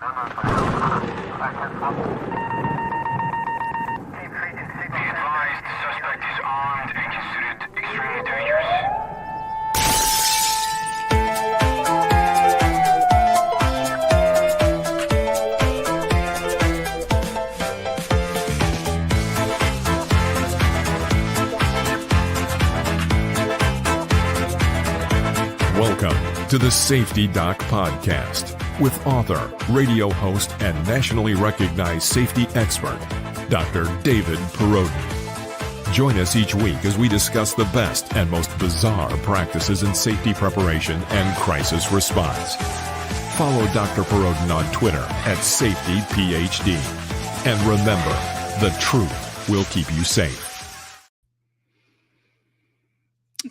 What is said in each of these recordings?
advised, suspect is armed and considered extremely dangerous. Welcome to the Safety Doc Podcast with author, radio host, and nationally recognized safety expert, Dr. David Perrodin. Join us each week as we discuss the best and most bizarre practices in safety preparation and crisis response. Follow Dr. Perrodin on Twitter at SafetyPhD. And remember, the truth will keep you safe.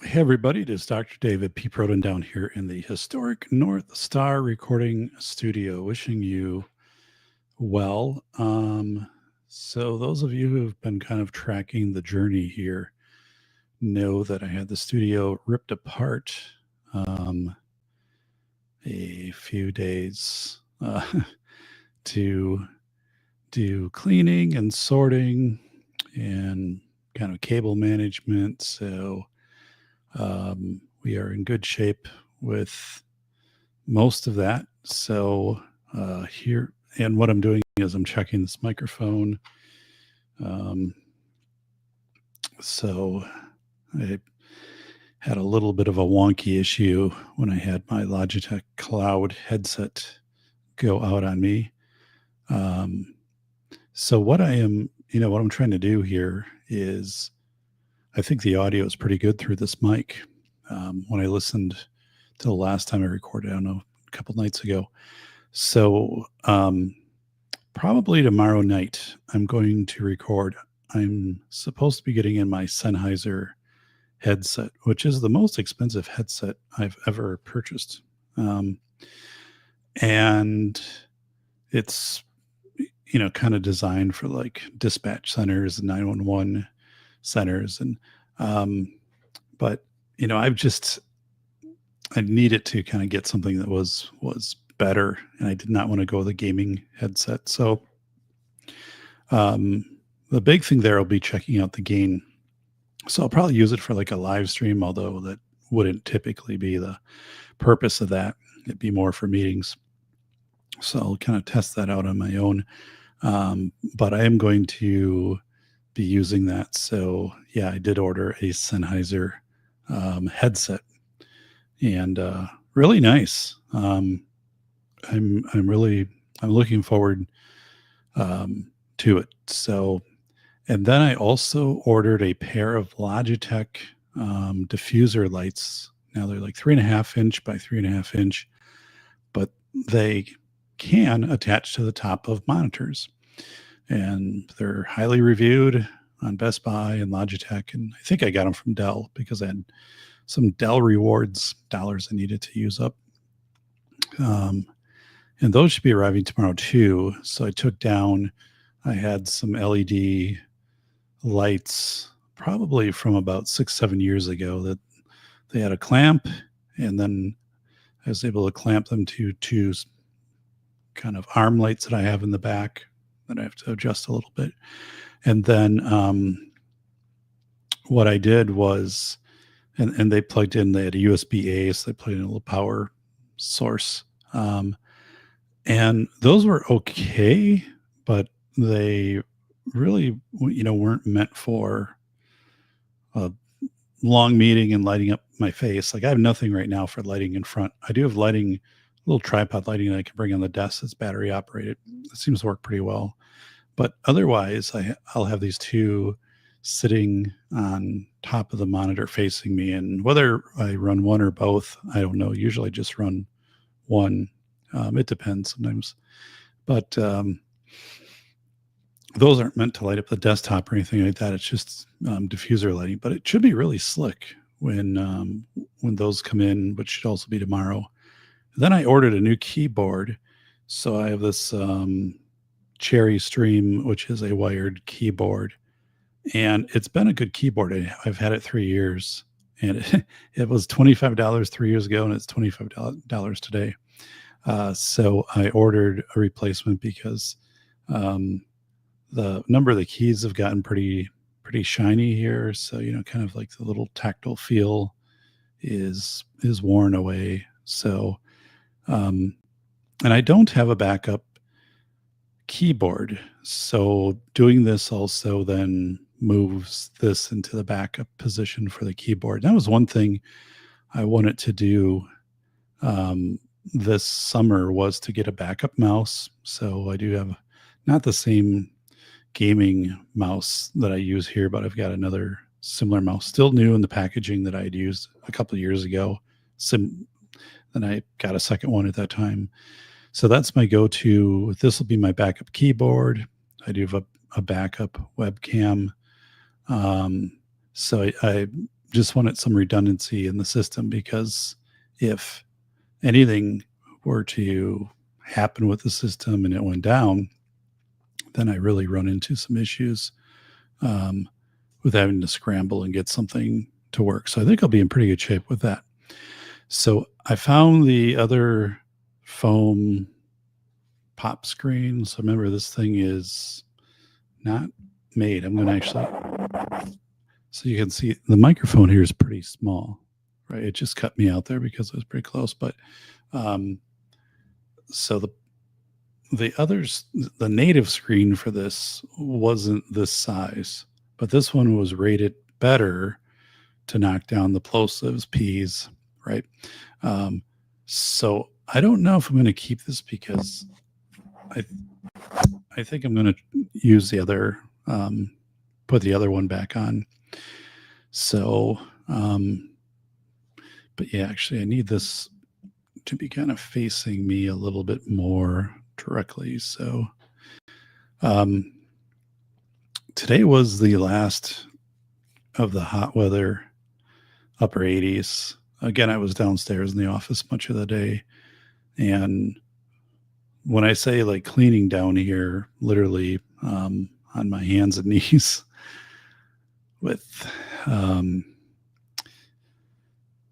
Hey everybody, it is Dr. David P. Perrodin down here in the historic North Star recording studio, wishing you well. So those of you who've been kind of tracking the journey here know that I had the studio ripped apart a few days to do cleaning and sorting and kind of cable management. So we are in good shape with most of that. So here, and what I'm doing is I'm checking this microphone. So I had a little bit of a wonky issue when I had my Logitech cloud headset go out on me. So what I'm trying to do here is, I think the audio is pretty good through this mic. When I listened to the last time I recorded, I don't know, a couple nights ago. So probably tomorrow night, I'm going to record. I'm supposed to be getting in my Sennheiser headset, which is the most expensive headset I've ever purchased. And it's, kind of designed for like dispatch centers and 911 centers. And, but, I needed to kind of get something that was better, and I did not want to go with a gaming headset. So, the big thing there will be checking out the gain. So I'll probably use it for like a live stream, although that wouldn't typically be the purpose of that. It'd be more for meetings. So I'll kind of test that out on my own. But I am going to be using that. So yeah, I did order a Sennheiser headset, and really nice. I'm looking forward to it. So, and then I also ordered a pair of Logitech diffuser lights. Now they're like 3.5 inch by 3.5 inch, but they can attach to the top of monitors, and they're highly reviewed on Best Buy and Logitech. And I think I got them from Dell because I had some Dell rewards dollars I needed to use up. And those should be arriving tomorrow too. So I had some LED lights probably from about 6-7 years ago that they had a clamp, and then I was able to clamp them to two kind of arm lights that I have in the back that I have to adjust a little bit. And then what I did was, and they plugged in, they had a USB-A, so they plugged in a little power source. And those were okay, but they really, weren't meant for a long meeting and lighting up my face. Like I have nothing right now for lighting in front. I do have lighting, a little tripod lighting that I can bring on the desk that's battery operated. It seems to work pretty well. But otherwise, I'll have these two sitting on top of the monitor facing me. And whether I run one or both, I don't know. Usually I just run one. It depends sometimes. But those aren't meant to light up the desktop or anything like that. It's just diffuser lighting. But it should be really slick when those come in, which should also be tomorrow. Then I ordered a new keyboard. So I have this Cherry Stream, which is a wired keyboard, and it's been a good keyboard. I've had it 3 years, and it was $25 3 years ago, and it's $25 today. So I ordered a replacement because the number of the keys have gotten pretty shiny here. So kind of like the little tactile feel is worn away. So and I don't have a backup keyboard. So doing this also then moves this into the backup position for the keyboard. That was one thing I wanted to do this summer, was to get a backup mouse. So I do have not the same gaming mouse that I use here, but I've got another similar mouse, still new in the packaging, that I had used a couple of years ago. Then I got a second one at that time. So that's my go-to. This will be my backup keyboard. I do have a backup webcam. So I just wanted some redundancy in the system, because if anything were to happen with the system and it went down, then I really run into some issues with having to scramble and get something to work. So I think I'll be in pretty good shape with that. So I found the other foam pop screen. So remember, this thing is not made. I'm going to actually, so you can see the microphone here is pretty small, right? It just cut me out there because it was pretty close. But so the others, the native screen for this wasn't this size, but this one was rated better to knock down the plosives, P's, right? So I don't know if I'm going to keep this, because I think I'm going to use the other, put the other one back on. So, but yeah, actually I need this to be kind of facing me a little bit more directly. So, today was the last of the hot weather, upper 80s. Again, I was downstairs in the office much of the day. And when I say like cleaning down here, literally on my hands and knees with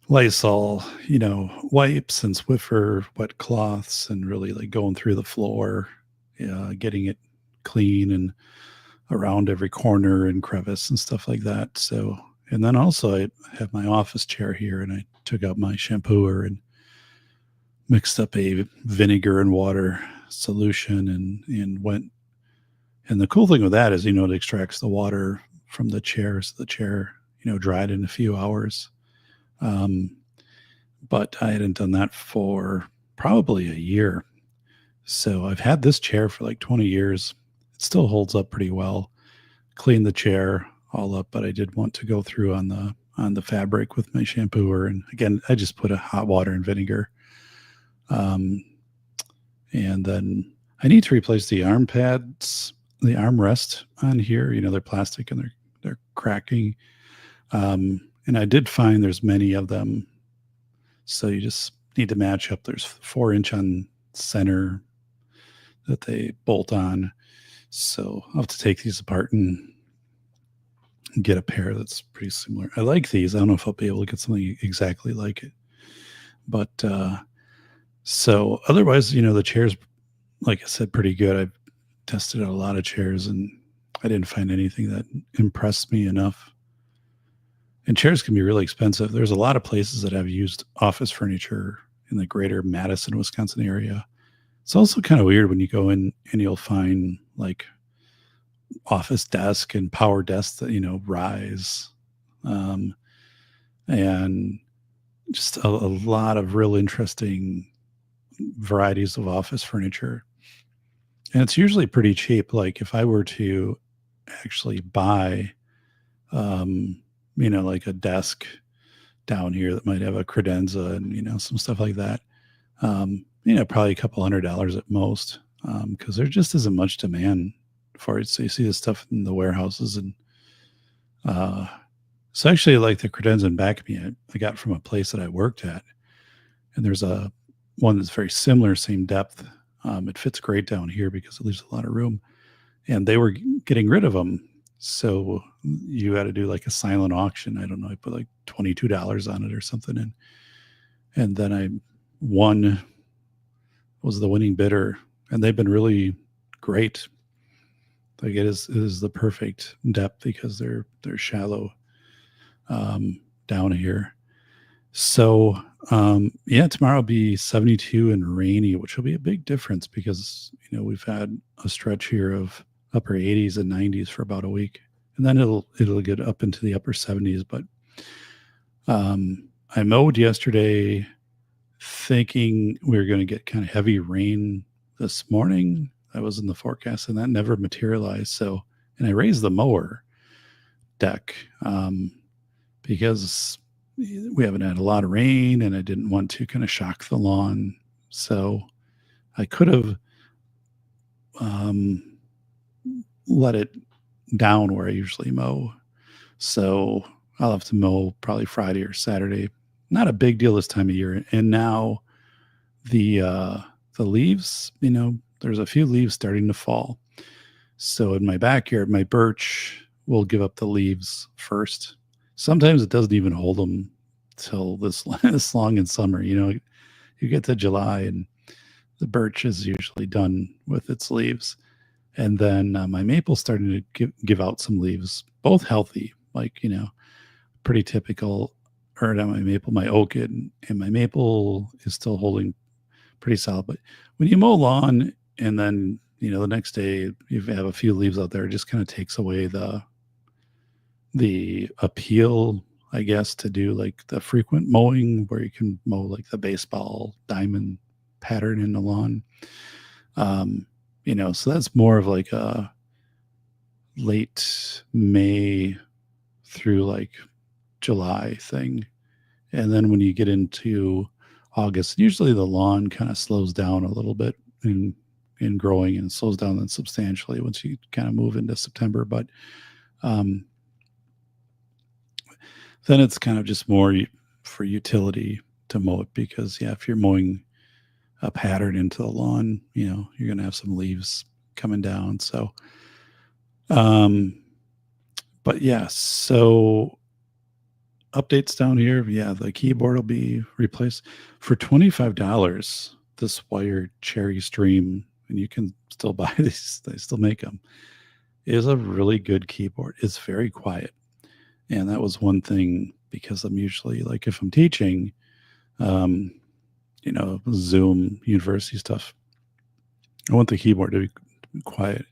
Lysol, wipes and Swiffer wet cloths, and really like going through the floor, getting it clean and around every corner and crevice and stuff like that. So, and then also I have my office chair here, and I took out my shampooer and mixed up a vinegar and water solution and went. And the cool thing with that is, it extracts the water from the chair. So the chair, dried in a few hours. But I hadn't done that for probably a year. So I've had this chair for like 20 years. It still holds up pretty well. Cleaned the chair all up, but I did want to go through on the fabric with my shampooer. And again, I just put a hot water and vinegar. And then I need to replace the arm pads, the armrest on here. They're plastic and they're cracking. And I did find there's many of them. So you just need to match up. There's 4-inch on center that they bolt on. So I'll have to take these apart and get a pair that's pretty similar. I like these. I don't know if I'll be able to get something exactly like it. But so otherwise, the chair's, like I said, pretty good. I've tested out a lot of chairs and I didn't find anything that impressed me enough. And chairs can be really expensive. There's a lot of places that have used office furniture in the greater Madison, Wisconsin area. It's also kind of weird when you go in and you'll find like office desk and power desks that, rise. And just a lot of real interesting varieties of office furniture. And it's usually pretty cheap. Like if I were to actually buy, like a desk down here that might have a credenza and, some stuff like that, probably a couple $100 at most, because there just isn't much demand for it. So you see this stuff in the warehouses. And so actually like the credenza in back of me, I got from a place that I worked at. And there's one that's very similar, same depth. It fits great down here because it leaves a lot of room. And they were getting rid of them. So you had to do like a silent auction. I don't know. I put like $22 on it or something. And then I won was the winning bidder, and they've been really great. Like it is the perfect depth because they're shallow down here. So yeah, tomorrow will be 72 and rainy, which will be a big difference because we've had a stretch here of upper 80s and 90s for about a week, and then it'll get up into the upper 70s. But I mowed yesterday thinking we were going to get kind of heavy rain this morning. That was in the forecast, and that never materialized. So, and I raised the mower deck because we haven't had a lot of rain, and I didn't want to kind of shock the lawn. So I could have let it down where I usually mow. So I'll have to mow probably Friday or Saturday. Not a big deal this time of year. And now the leaves, there's a few leaves starting to fall. So in my backyard, my birch will give up the leaves first. Sometimes it doesn't even hold them till this long in summer. You get to July and the birch is usually done with its leaves. And then my maple's starting to give out some leaves, both healthy, like, pretty typical. Or not my maple, my oak, and my maple is still holding pretty solid. But when you mow lawn and then, the next day you have a few leaves out there, it just kind of takes away the appeal, I guess, to do like the frequent mowing where you can mow like the baseball diamond pattern in the lawn. So that's more of like a late May through like July thing. And then when you get into August, usually the lawn kind of slows down a little bit in growing, and slows down then substantially once you kind of move into September. But then it's kind of just more for utility to mow it because, yeah, if you're mowing a pattern into the lawn, you're going to have some leaves coming down. So, but yeah, so updates down here. Yeah, the keyboard will be replaced for $25. This wired Cherry Stream, and you can still buy these. They still make them. Is a really good keyboard. It's very quiet, and that was one thing because I'm usually like if I'm teaching, Zoom university stuff, I want the keyboard to be quiet,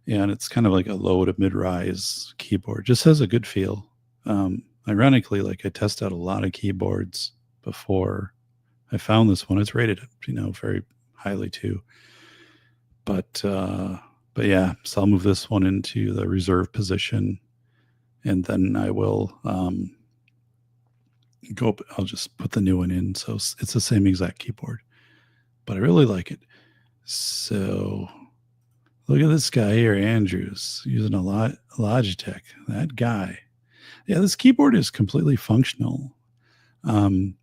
and it's kind of like a low to mid-rise keyboard. Just has a good feel. Ironically, like I tested out a lot of keyboards before I found this one. It's rated, very highly too. But yeah, so I'll move this one into the reserve position, and then I will I'll just put the new one in. So it's the same exact keyboard, but I really like it. So look at this guy here, Andrews, using a Logitech. That guy. Yeah, this keyboard is completely functional. And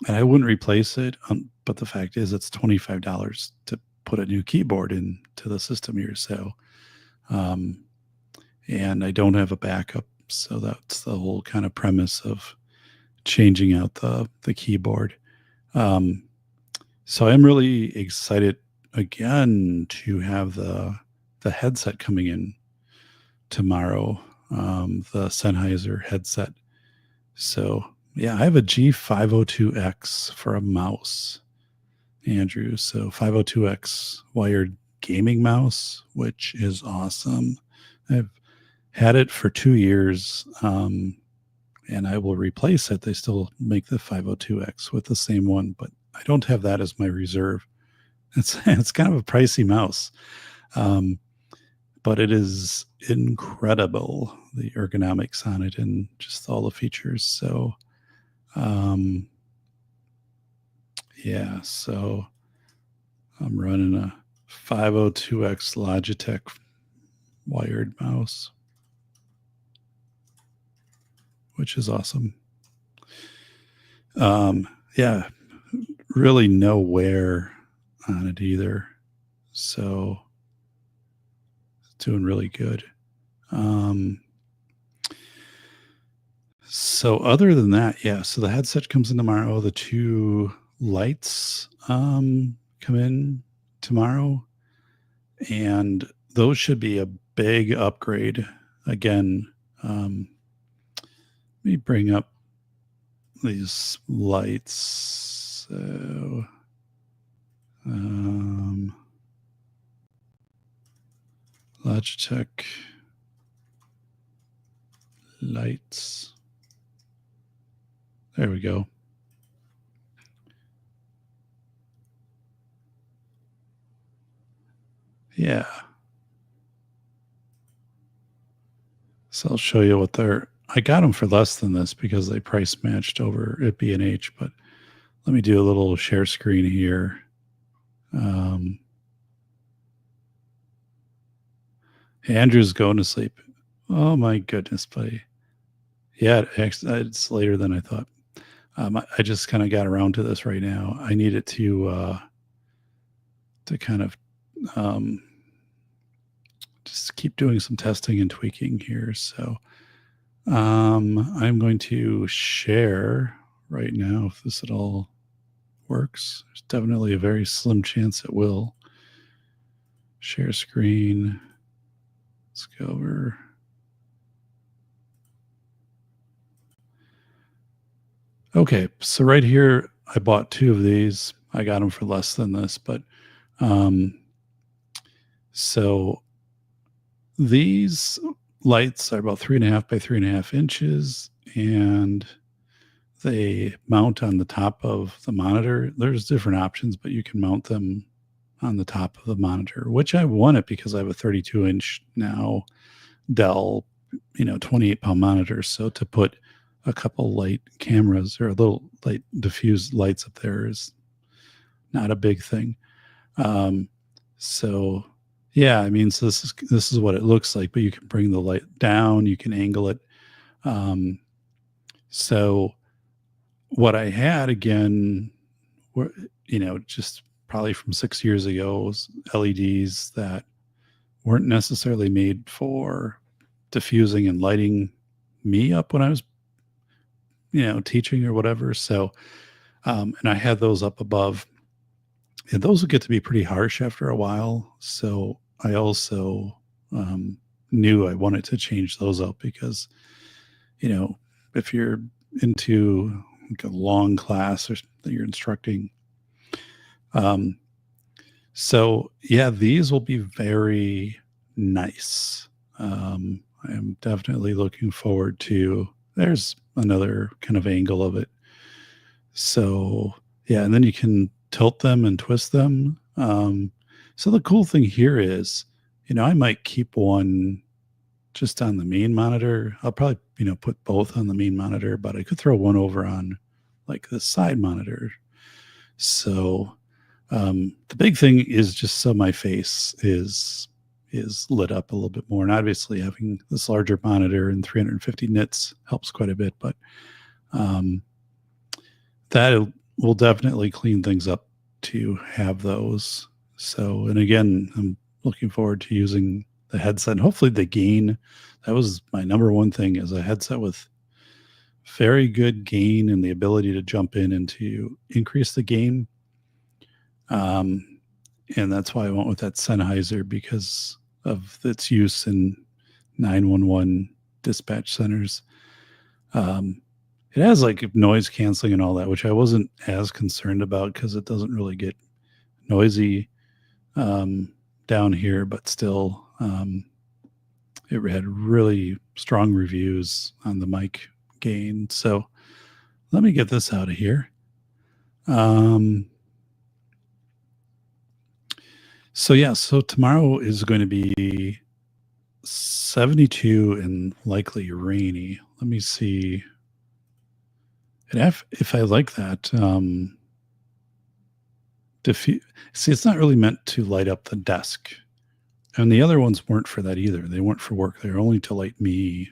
I wouldn't replace it. But the fact is it's $25 to put a new keyboard into the system here. So, and I don't have a backup. So that's the whole kind of premise of changing out the keyboard. So I'm really excited again to have the headset coming in tomorrow, the Sennheiser headset. So yeah, I have a G502X for a mouse, Andrew. So 502X wired gaming mouse, which is awesome. I've had it for 2 years, and I will replace it. They still make the 502X with the same one, but I don't have that as my reserve. It's kind of a pricey mouse, but it is incredible, the ergonomics on it and just all the features. So, yeah, so I'm running a 502X Logitech wired mouse, which is awesome. Yeah, really no wear on it either. So it's doing really good. So other than that, yeah, so the headset comes in tomorrow. The two lights come in tomorrow, and those should be a big upgrade. Again, let me bring up these lights. So, Logitech lights. There we go. Yeah. So I'll show you what I got them for less than this because they price matched over at B&H, but let me do a little share screen here. Andrew's going to sleep. Oh my goodness, buddy. Yeah, it's later than I thought. I just kind of got around to this right now. I needed to kind of just keep doing some testing and tweaking here. So I'm going to share right now if this at all works. There's definitely a very slim chance it will. Share screen. Let's go over. Okay, so right here, I bought 2 of these. I got them for less than this, but so these lights are about 3.5 by 3.5 inches, and they mount on the top of the monitor. There's different options, but you can mount them on the top of the monitor, which I want it because I have a 32-inch now Dell, 28-pound monitor. So to put a couple light cameras or a little light diffused lights up there is not a big thing. So yeah, I mean, so this is what it looks like, but you can bring the light down, you can angle it. So what I had again were, just probably from 6 years ago was LEDs that weren't necessarily made for diffusing and lighting me up when I was, teaching or whatever. So, and I had those up above, and those would get to be pretty harsh after a while. So I also knew I wanted to change those out because, if you're into like a long class or that you're instructing, so yeah, these will be very nice. I am definitely looking forward to. There's another kind of angle of it. So yeah, and then you can tilt them and twist them. So the cool thing here is, I might keep one just on the main monitor. I'll probably, put both on the main monitor, but I could throw one over on like the side monitor. So the big thing is just so my face is lit up a little bit more. And obviously having this larger monitor and 350 nits helps quite a bit, but that will definitely clean things up to have those. So, and again, I'm looking forward to using the headset. And hopefully the gain, that was my number one thing, is a headset with very good gain and the ability to jump in and to increase the gain. And that's why I went with that Sennheiser, because of its use in 911 dispatch centers. It has like noise canceling and all that, which I wasn't as concerned about because it doesn't really get noisy down here, but still, it had really strong reviews on the mic gain. So let me get this out of here. So yeah, so tomorrow is going to be 72 and likely rainy. Let me see. And if I like that, see, it's not really meant to light up the desk. And the other ones weren't for that either. They weren't for work. They were only to light me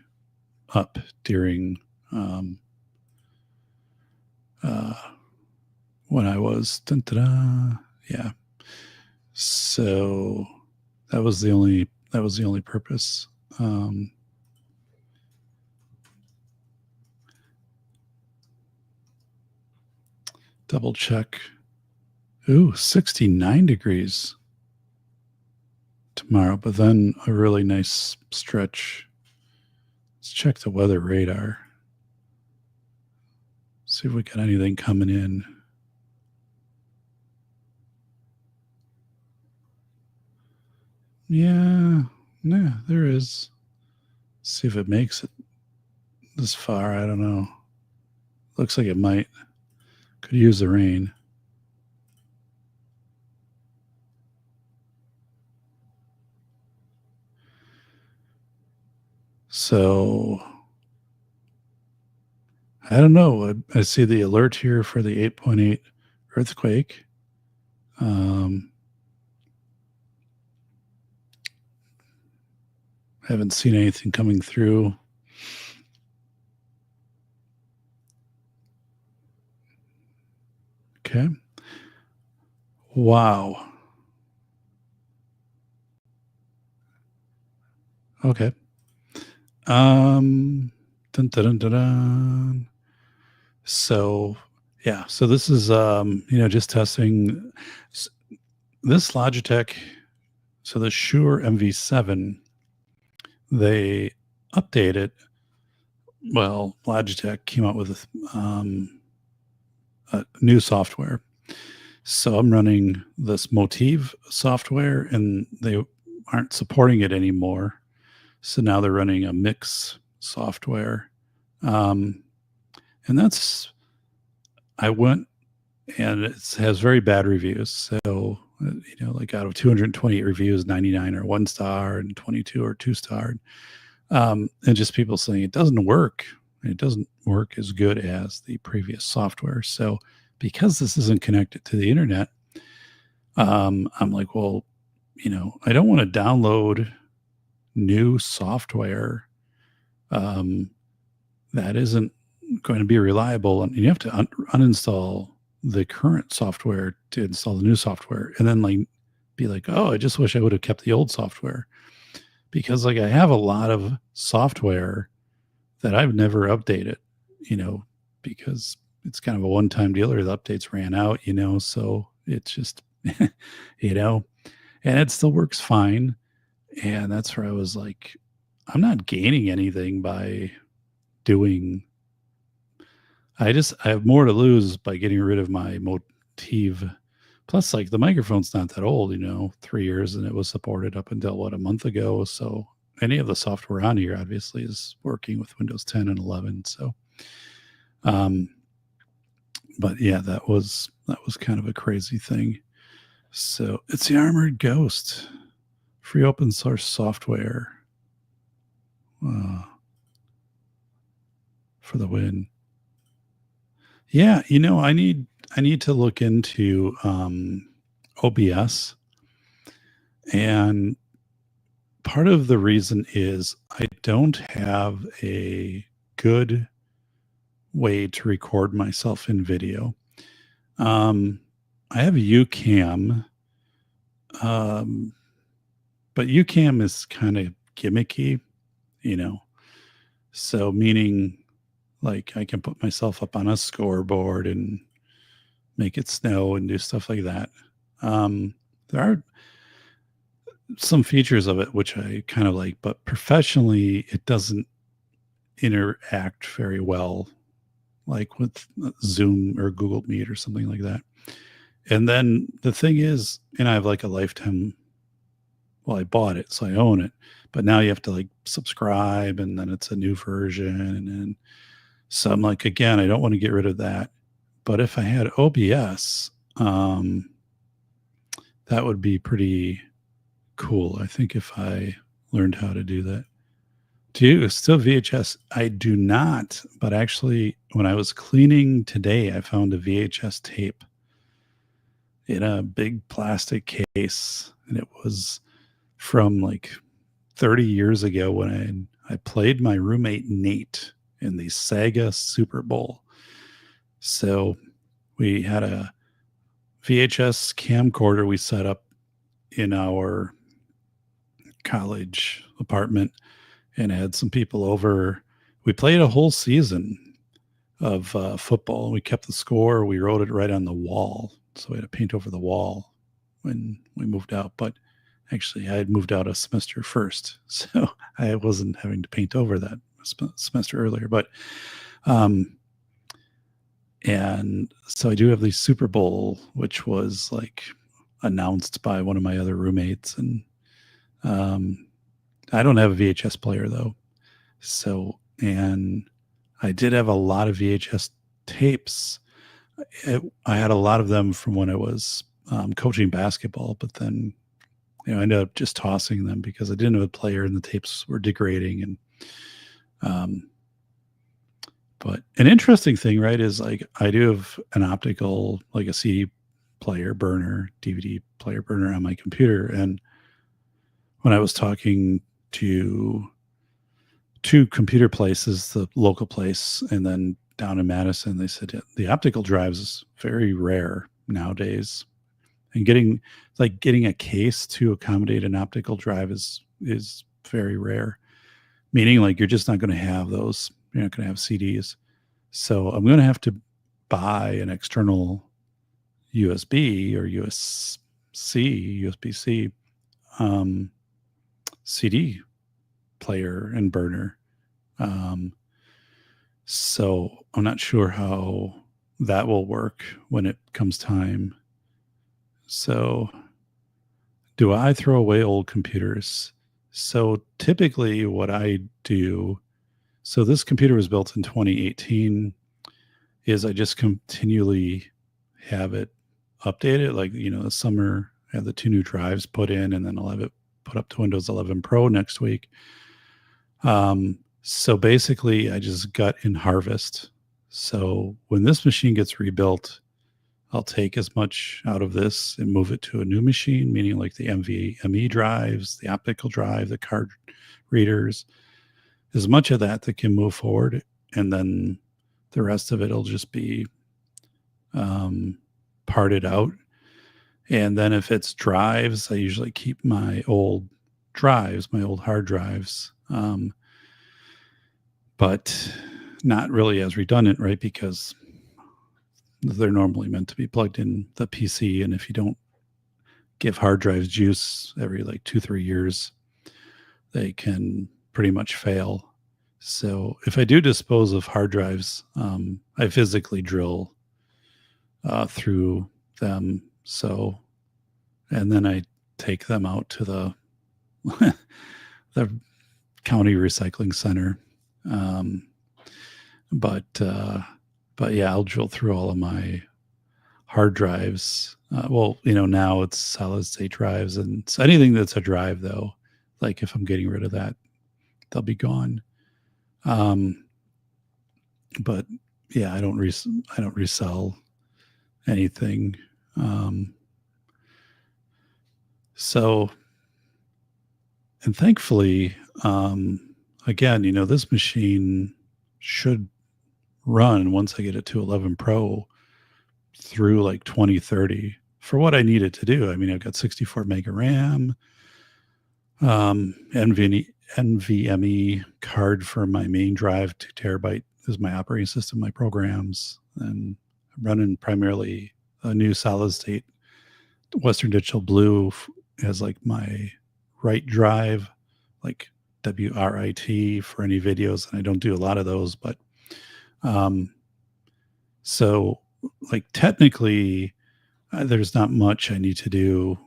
up during when I was yeah. So that was the only purpose. Double check Ooh, 69 degrees tomorrow, but then a really nice stretch. Let's check the weather radar. See if we got anything coming in. Yeah, there is. See if it makes it this far. I don't know. Looks like it might. Could use the rain. So I don't know. I see the alert here for the 8.8 earthquake. Haven't seen anything coming through. Okay. Wow. Okay. Dun, dun, dun, dun, dun. So yeah, so this is just testing this Logitech. So the Shure MV7, they updated. Well, Logitech came out with a new software. So I'm running this Motive software, and they aren't supporting it anymore. So now they're running a mix software. And I went, and it has very bad reviews. So, like out of 228 reviews, 99 are 1 star and 22 are 2 star. And just people saying it doesn't work. It doesn't work as good as the previous software. So because this isn't connected to the internet, I'm like, well, I don't want to download new software that isn't going to be reliable, and you have to uninstall the current software to install the new software, and then be like, oh, I just wish I would have kept the old software, because I have a lot of software that I've never updated, because it's kind of a one-time deal, or the updates ran out, so it's just and it still works fine. And that's where I was like, I'm not gaining anything by doing. I have more to lose by getting rid of my Motive. Plus, the microphone's not that old, 3 years, and it was supported up until a month ago. So any of the software on here obviously is working with Windows 10 and 11. So, but yeah, that was kind of a crazy thing. So it's the Armored Ghost, free open source software for the win. Yeah, I need to look into OBS, and part of the reason is I don't have a good way to record myself in video. I have UCam, but UCam is kind of gimmicky, so meaning I can put myself up on a scoreboard and make it snow and do stuff like that. There are some features of it which I kind of like, but professionally it doesn't interact very well, like with Zoom or Google Meet or something like that. And then the thing is, and I have a lifetime, well, I bought it, so I own it, but now you have to subscribe, and then it's a new version. And then, so I'm like, again, I don't want to get rid of that. But if I had OBS, that would be pretty cool. I think if I learned how to do that. Do you still VHS? I do not, but actually when I was cleaning today, I found a VHS tape in a big plastic case, and it was from 30 years ago when I played my roommate Nate in the Sega Super Bowl. So we had a VHS camcorder we set up in our college apartment and had some people over. We played a whole season, football. We kept the score. We wrote it right on the wall, so we had to paint over the wall when we moved out. But actually, I had moved out a semester first, so I wasn't having to paint over that semester earlier. But and so I do have the Super Bowl, which was like announced by one of my other roommates, and I don't have a VHS player though. So, and I did have a lot of VHS tapes. I had a lot of them from when I was coaching basketball, but then I ended up just tossing them because I didn't have a player and the tapes were degrading. And but an interesting thing, right, is like I do have an optical, like a CD player burner, DVD player burner on my computer, and when I was talking to two computer places, the local place and then down in Madison, they said the optical drives is very rare nowadays. And getting a case to accommodate an optical drive is very rare. Meaning like you're just not going to have those. You're not going to have CDs. So I'm going to have to buy an external USB or USB-C CD player and burner. So I'm not sure how that will work when it comes time. So do I throw away old computers? So typically what I do, so this computer was built in 2018, is I just continually have it updated. Like, this summer I have the 2 new drives put in, and then I'll have it put up to Windows 11 Pro next week. So basically I just gut and harvest. So when this machine gets rebuilt, I'll take as much out of this and move it to a new machine, meaning like the NVMe drives, the optical drive, the card readers, as much of that can move forward. And then the rest of it will just be parted out. And then if it's drives, I usually keep my old drives, my old hard drives, but not really as redundant, right? Because they're normally meant to be plugged in the PC. And if you don't give hard drives juice every like 2-3 years, they can pretty much fail. So if I do dispose of hard drives, I physically drill through them. So, and then I take them out to the county recycling center. But yeah, I'll drill through all of my hard drives. Now it's solid state drives, and so anything that's a drive though, like if I'm getting rid of that, they'll be gone. But yeah, I don't resell anything. So, and thankfully, again, this machine should run once I get it to 11 Pro through like 2030 for what I need it to do. I mean, I've got 64 mega RAM, NVMe card for my main drive, 2 terabyte is my operating system, my programs, and I'm running primarily a new solid state Western Digital Blue as like my write drive, like WRIT for any videos. And I don't do a lot of those, but so like technically there's not much I need to do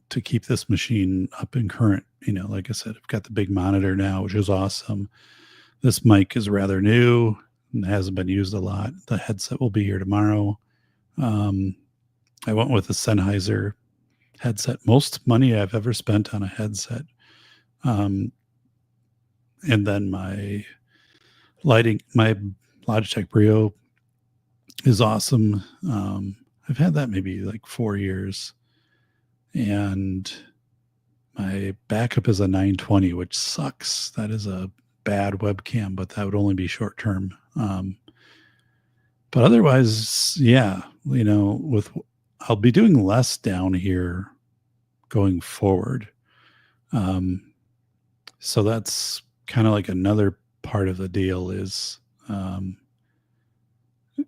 to keep this machine up and current. Like I said, I've got the big monitor now, which is awesome. This mic is rather new and hasn't been used a lot. The headset will be here tomorrow. I went with a Sennheiser headset, most money I've ever spent on a headset. And then my lighting, my Logitech Brio is awesome. I've had that maybe like 4 years, and my backup is a 920, which sucks. That is a bad webcam, but that would only be short term. But otherwise, yeah, I'll be doing less down here going forward. So that's kind of like another part of the deal is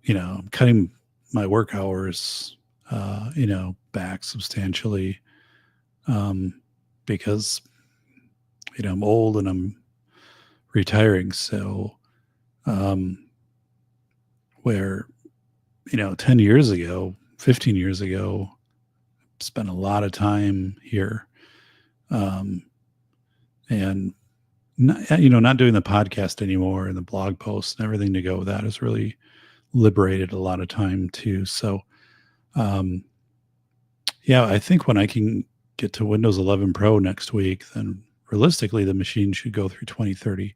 I'm cutting my work hours, back substantially, because, I'm old and I'm retiring. So, where, 10 years ago, 15 years ago, spent a lot of time here. And not doing the podcast anymore and the blog posts and everything to go with that has really liberated a lot of time too. So, I think when I can get to Windows 11 Pro next week, then realistically the machine should go through 2030.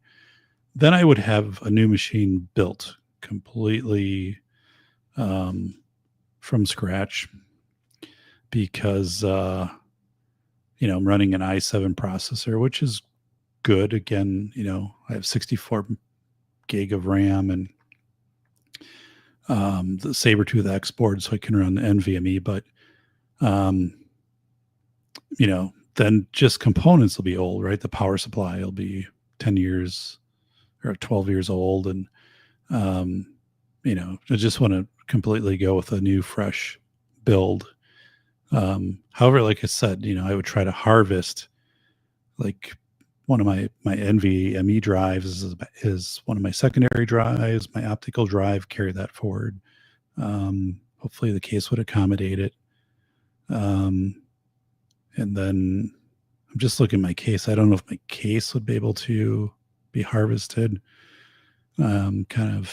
Then I would have a new machine built completely from scratch because, I'm running an i7 processor, which is good. Again, I have 64 gig of RAM and the Sabertooth X board, so I can run the NVMe. But, then just components will be old, right? The power supply will be 10 years or 12 years old. And, I just want to completely go with a new, fresh build. However, like I said, I would try to harvest, like, one of my NVMe drives is one of my secondary drives. My optical drive, carry that forward. Hopefully the case would accommodate it. And then I'm just looking at my case. I don't know if my case would be able to be harvested. I'll kind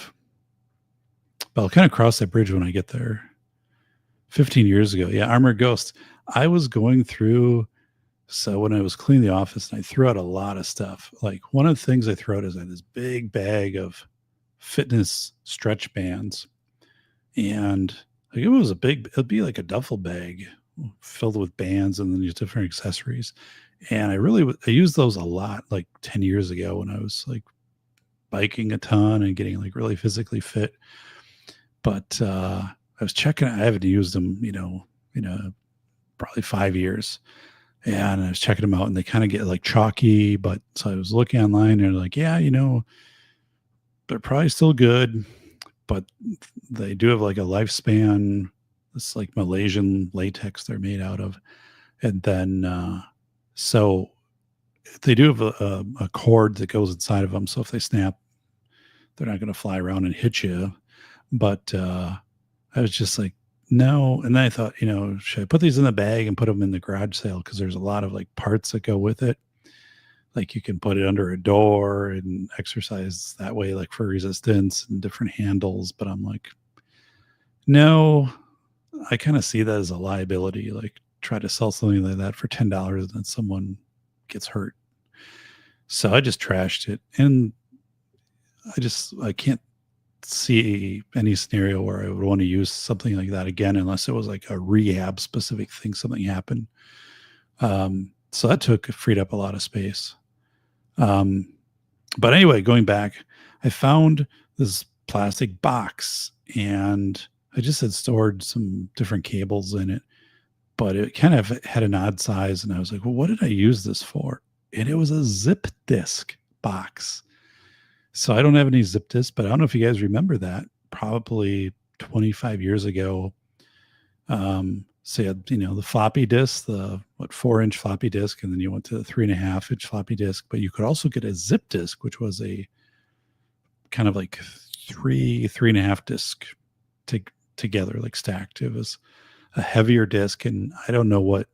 of cross that bridge when I get there. 15 years ago. Yeah. Armored Ghost. I was going through, so when I was cleaning the office, and I threw out a lot of stuff. Like, one of the things I threw out is I had this big bag of fitness stretch bands. And like, it'd be like a duffel bag filled with bands and then these different accessories. And I used those a lot, like 10 years ago when I was like biking a ton and getting like really physically fit. But I was checking, I haven't used them, probably 5 years. And I was checking them out and they kind of get like chalky. But so I was looking online and like, yeah, they're probably still good, but they do have like a lifespan. It's like Malaysian latex they're made out of. And then, so they do have a cord that goes inside of them. So if they snap, they're not going to fly around and hit you. But I was just like, no. And then I thought, should I put these in the bag and put them in the garage sale? Because there's a lot of like parts that go with it. Like, you can put it under a door and exercise that way, like for resistance and different handles. But I'm like, no, I kind of see that as a liability. Like, try to sell something like that for $10 and then someone gets hurt. So I just trashed it. And I can't see any scenario where I would want to use something like that again, unless it was like a rehab specific thing, something happened. So that freed up a lot of space. But anyway, going back, I found this plastic box and I just had stored some different cables in it, but it kind of had an odd size. And I was like, well, what did I use this for? And it was a zip disk box. So I don't have any zip disks, but I don't know if you guys remember that. Probably 25 years ago. So you had, the floppy disk, the 4-inch floppy disk, and then you went to the 3.5-inch floppy disk. But you could also get a zip disk, which was a kind of like 3.5 disc together, like stacked. It was a heavier disk, and I don't know what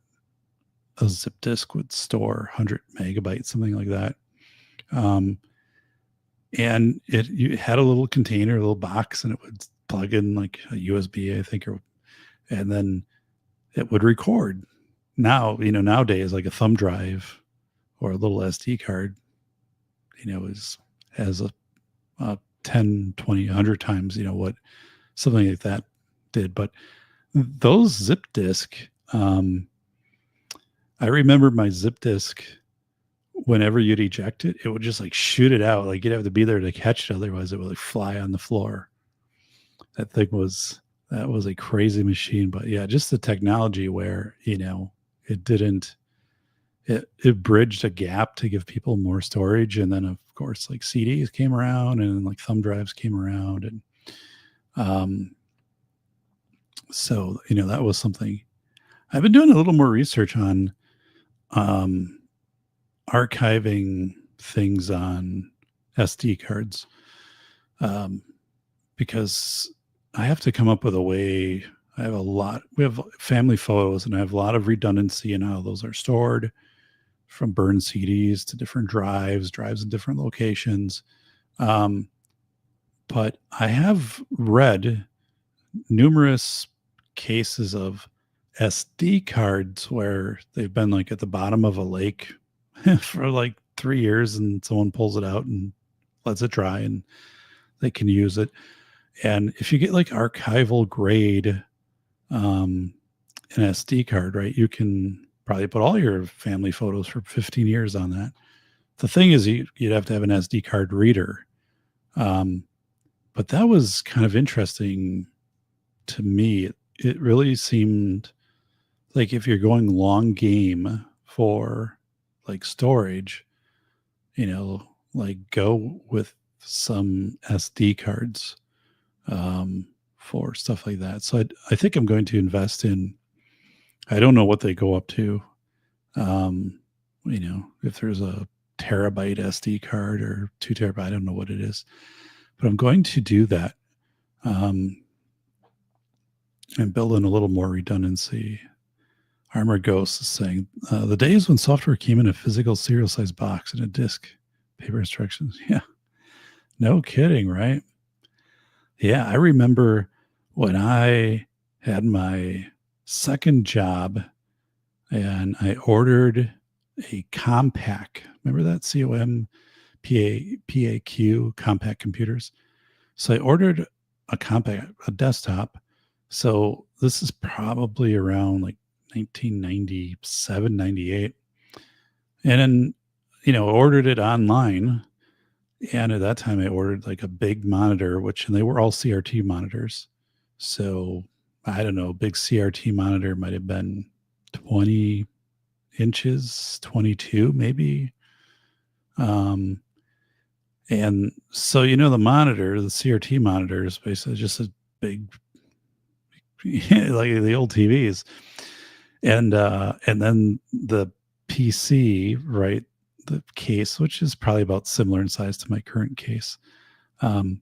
a zip disk would store, 100 megabytes, something like that. And you had a little container, a little box, and it would plug in like a USB, I think, and then it would record. Now, nowadays, like a thumb drive or a little SD card, has a 10, 20, 100 times, what something like that did. But those zip disk, I remember my zip disk, whenever you'd eject it, it would just like shoot it out. Like, you'd have to be there to catch it. Otherwise it would like fly on the floor. That was a crazy machine. But yeah, just the technology where, it bridged a gap to give people more storage. And then of course, like CDs came around and like thumb drives came around. Um, so, that was something I've been doing a little more research on, um, archiving things on SD cards, um, because I have to come up with a way. We have family photos, and I have a lot of redundancy in how those are stored, from burned CDs to different drives in different locations. Um, but I have read numerous cases of SD cards where they've been like at the bottom of a lake for like 3 years, and someone pulls it out and lets it dry and they can use it. And if you get like archival grade, um, an SD card, right, you can probably put all your family photos for 15 years on that. The thing is, you'd have to have an SD card reader. Um, but that was kind of interesting to me. It really seemed like if you're going long game for like storage, like go with some SD cards, for stuff like that. So I think I'm going to invest in, I don't know what they go up to. If there's a terabyte SD card or 2 terabyte, I don't know what it is, but I'm going to do that. And build in a little more redundancy. Armor Ghost is saying, the days when software came in a physical serial size box and a disk, paper instructions. Yeah. No kidding, right? Yeah. I remember when I had my second job and I ordered a compact. Remember that? COMPAQ, compact computers. So I ordered a desktop. So this is probably around like 1997, 98. And then, ordered it online. And at that time I ordered like a big monitor, and they were all CRT monitors. So I don't know, a big CRT monitor might have been 20 inches, 22 maybe. And so, the CRT monitor is basically just a big, like the old TVs. And then the PC, right? The case, which is probably about similar in size to my current case. And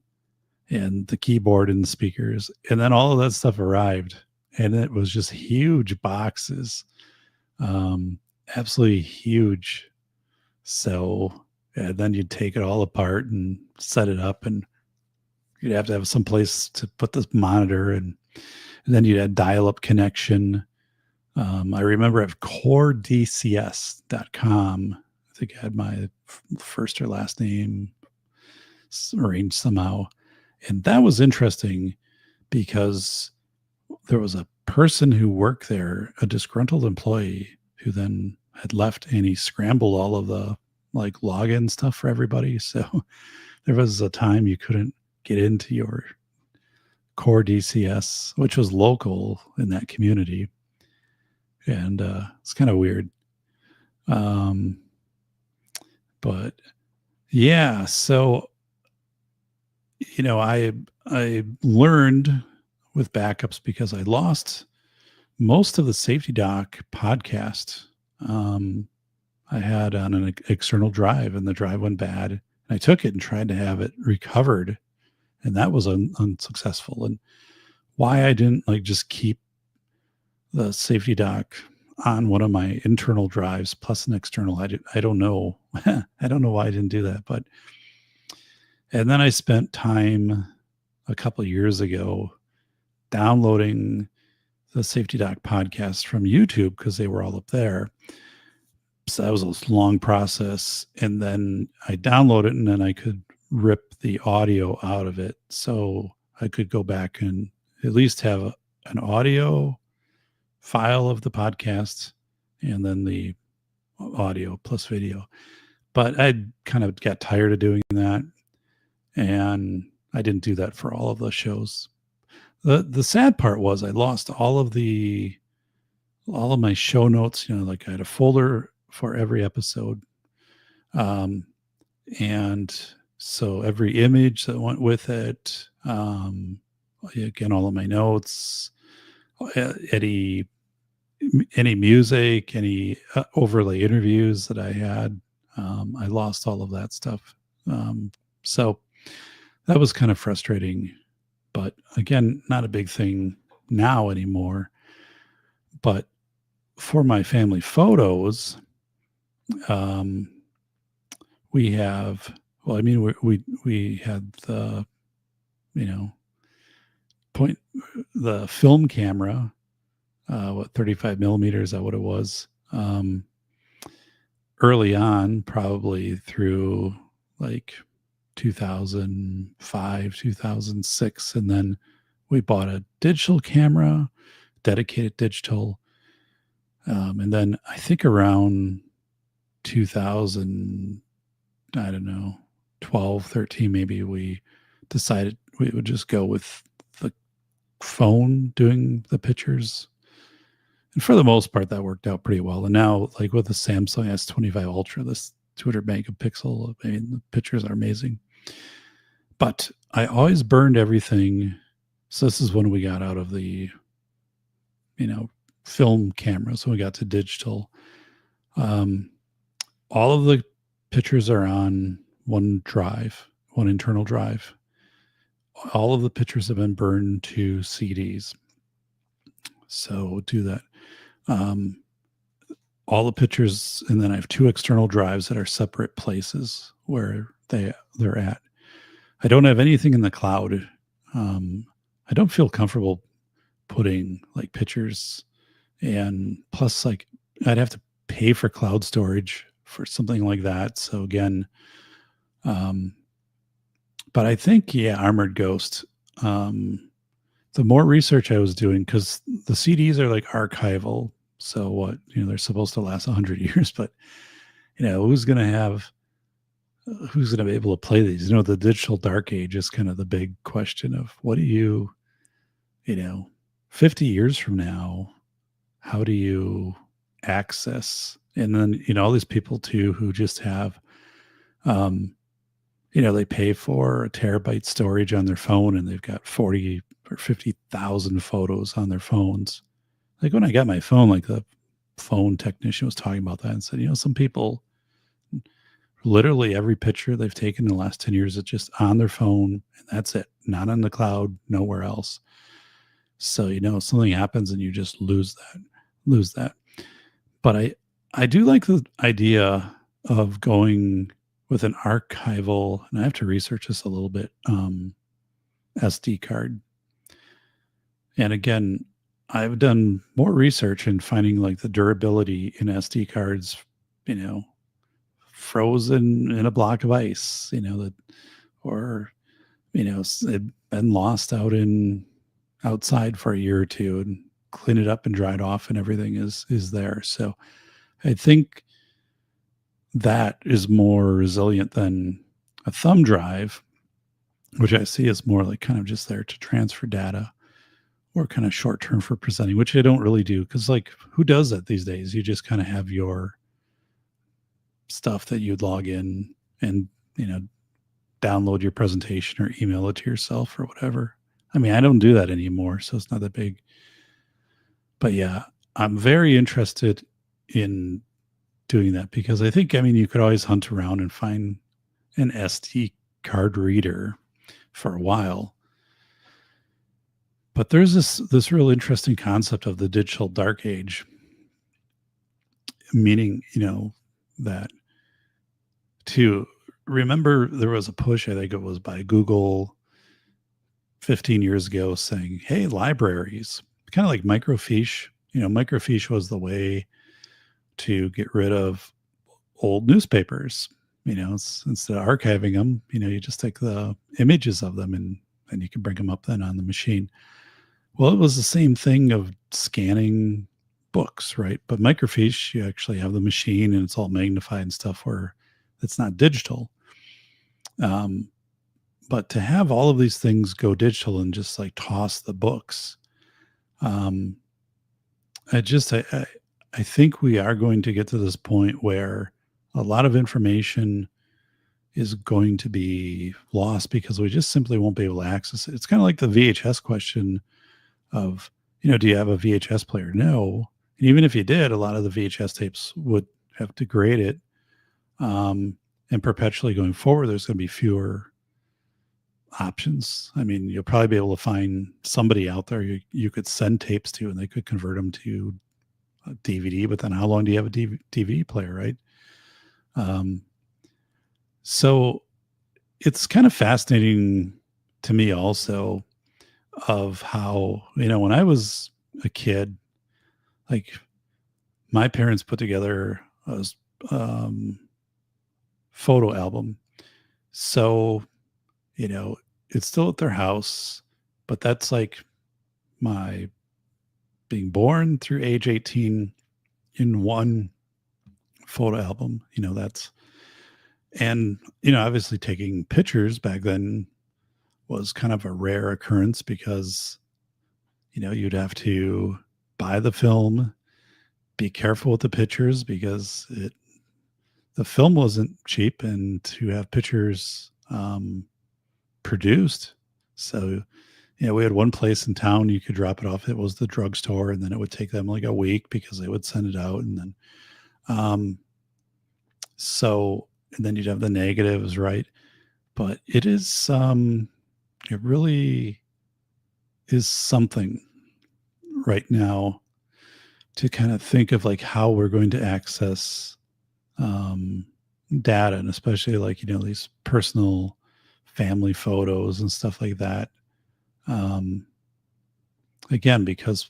the keyboard and the speakers. And then all of that stuff arrived. And it was just huge boxes. Absolutely huge. So, and then you'd take it all apart and set it up, and you'd have to have some place to put this monitor, and then you'd have dial-up connection. I remember at coredcs.com, I think I had my first or last name arranged somehow. And that was interesting because there was a person who worked there, a disgruntled employee, who then had left, and he scrambled all of the like login stuff for everybody. So there was a time you couldn't get into your core DCS, which was local in that community. And it's kind of weird. But yeah, so I learned with backups because I lost most of the Safety Doc podcast. I had on an external drive, and the drive went bad. And I took it and tried to have it recovered, and that was unsuccessful. And why I didn't just keep the Safety Doc on one of my internal drives plus an external, I don't know. I don't know why I didn't do that. And then I spent time a couple of years ago downloading the Safety Doc podcast from YouTube because they were all up there. So that was a long process. And then I downloaded it, and then I could rip the audio out of it. So I could go back and at least have an audio file of the podcast and then the audio plus video. But I kind of got tired of doing that, and I didn't do that for all of the shows. The sad part was I lost all of my show notes. Like I had a folder for every episode. And so every image that went with it, again, all of my notes, any music, any overlay interviews that I had. I lost all of that stuff. So that was kind of frustrating, but again, not a big thing now anymore. But for my family photos, um, we have, well, I mean, we had the, you know, the film camera, 35 millimeters, is that what it was? Early on, probably through like 2005, 2006. And then we bought a digital camera, dedicated digital. And then I think around 2000, I don't know, 12, 13, maybe we decided we would just go with the phone doing the pictures. And for the most part, that worked out pretty well. And now, like with the Samsung S25 Ultra, this 200 megapixel, I mean, the pictures are amazing. But I always burned everything. So this is when we got out of the, film camera. So we got to digital. All of the pictures are on one drive, one internal drive. All of the pictures have been burned to CDs. So do that. All the pictures, and then I have two external drives that are separate places where they're at. I don't have anything in the cloud. I don't feel comfortable putting like pictures, and plus, like, I'd have to pay for cloud storage for something like that. So again, but I think, yeah, Armored Ghost. The more research I was doing, because the CDs are like archival, so what, they're supposed to last 100 years, but who's going to be able to play these? The digital dark age is kind of the big question of what do you 50 years from now, how do you access? And then, all these people too, who just have, they pay for a terabyte storage on their phone and they've got 40 or 50,000 photos on their phones. Like when I got my phone, like the phone technician was talking about that and said, some people, literally every picture they've taken in the last 10 years is just on their phone and that's it, not on the cloud, nowhere else. So, something happens and you just lose that. But I do like the idea of going with an archival, and I have to research this a little bit, SD card. And again, I've done more research in finding like the durability in SD cards, frozen in a block of ice, that, or, it been lost outside for a year or two and clean it up and dry it off and everything is there. So I think that is more resilient than a thumb drive, which I see is more like kind of just there to transfer data or kind of short term for presenting, which I don't really do. Cause like who does that these days? You just kind of have your stuff that you'd log in and, download your presentation or email it to yourself or whatever. I mean, I don't do that anymore, so it's not that big. But yeah, I'm very interested in doing that because I think, you could always hunt around and find an SD card reader for a while. But there's this real interesting concept of the digital dark age, meaning, that to remember there was a push, I think it was by Google 15 years ago saying, hey, libraries, kind of like microfiche. Microfiche was the way to get rid of old newspapers. Instead of archiving them, you just take the images of them and you can bring them up then on the machine. Well, it was the same thing of scanning books, right? But microfiche, you actually have the machine and it's all magnified and stuff where it's not digital. But to have all of these things go digital and just like toss the books, I think we are going to get to this point where a lot of information is going to be lost because we just simply won't be able to access it. It's kind of like the VHS question of, do you have a VHS player? No. And even if you did, a lot of the VHS tapes would have degraded. And perpetually going forward, there's going to be fewer options. I mean, you'll probably be able to find somebody out there you could send tapes to, and they could convert them to a DVD. But then, how long do you have a DVD player, right? So it's kind of fascinating to me, also, of how when I was a kid, like my parents put together a photo album. So it's still at their house, but that's like my being born through age 18 in one photo album. And obviously taking pictures back then was kind of a rare occurrence because you'd have to buy the film, be careful with the pictures because the film wasn't cheap, and to have pictures produced. So, we had one place in town you could drop it off. It was the drugstore, and then it would take them like a week because they would send it out. And then, and then you'd have the negatives, right? But it really is something right now to kind of think of like how we're going to access data, and especially like, these personal family photos and stuff like that. Again, because,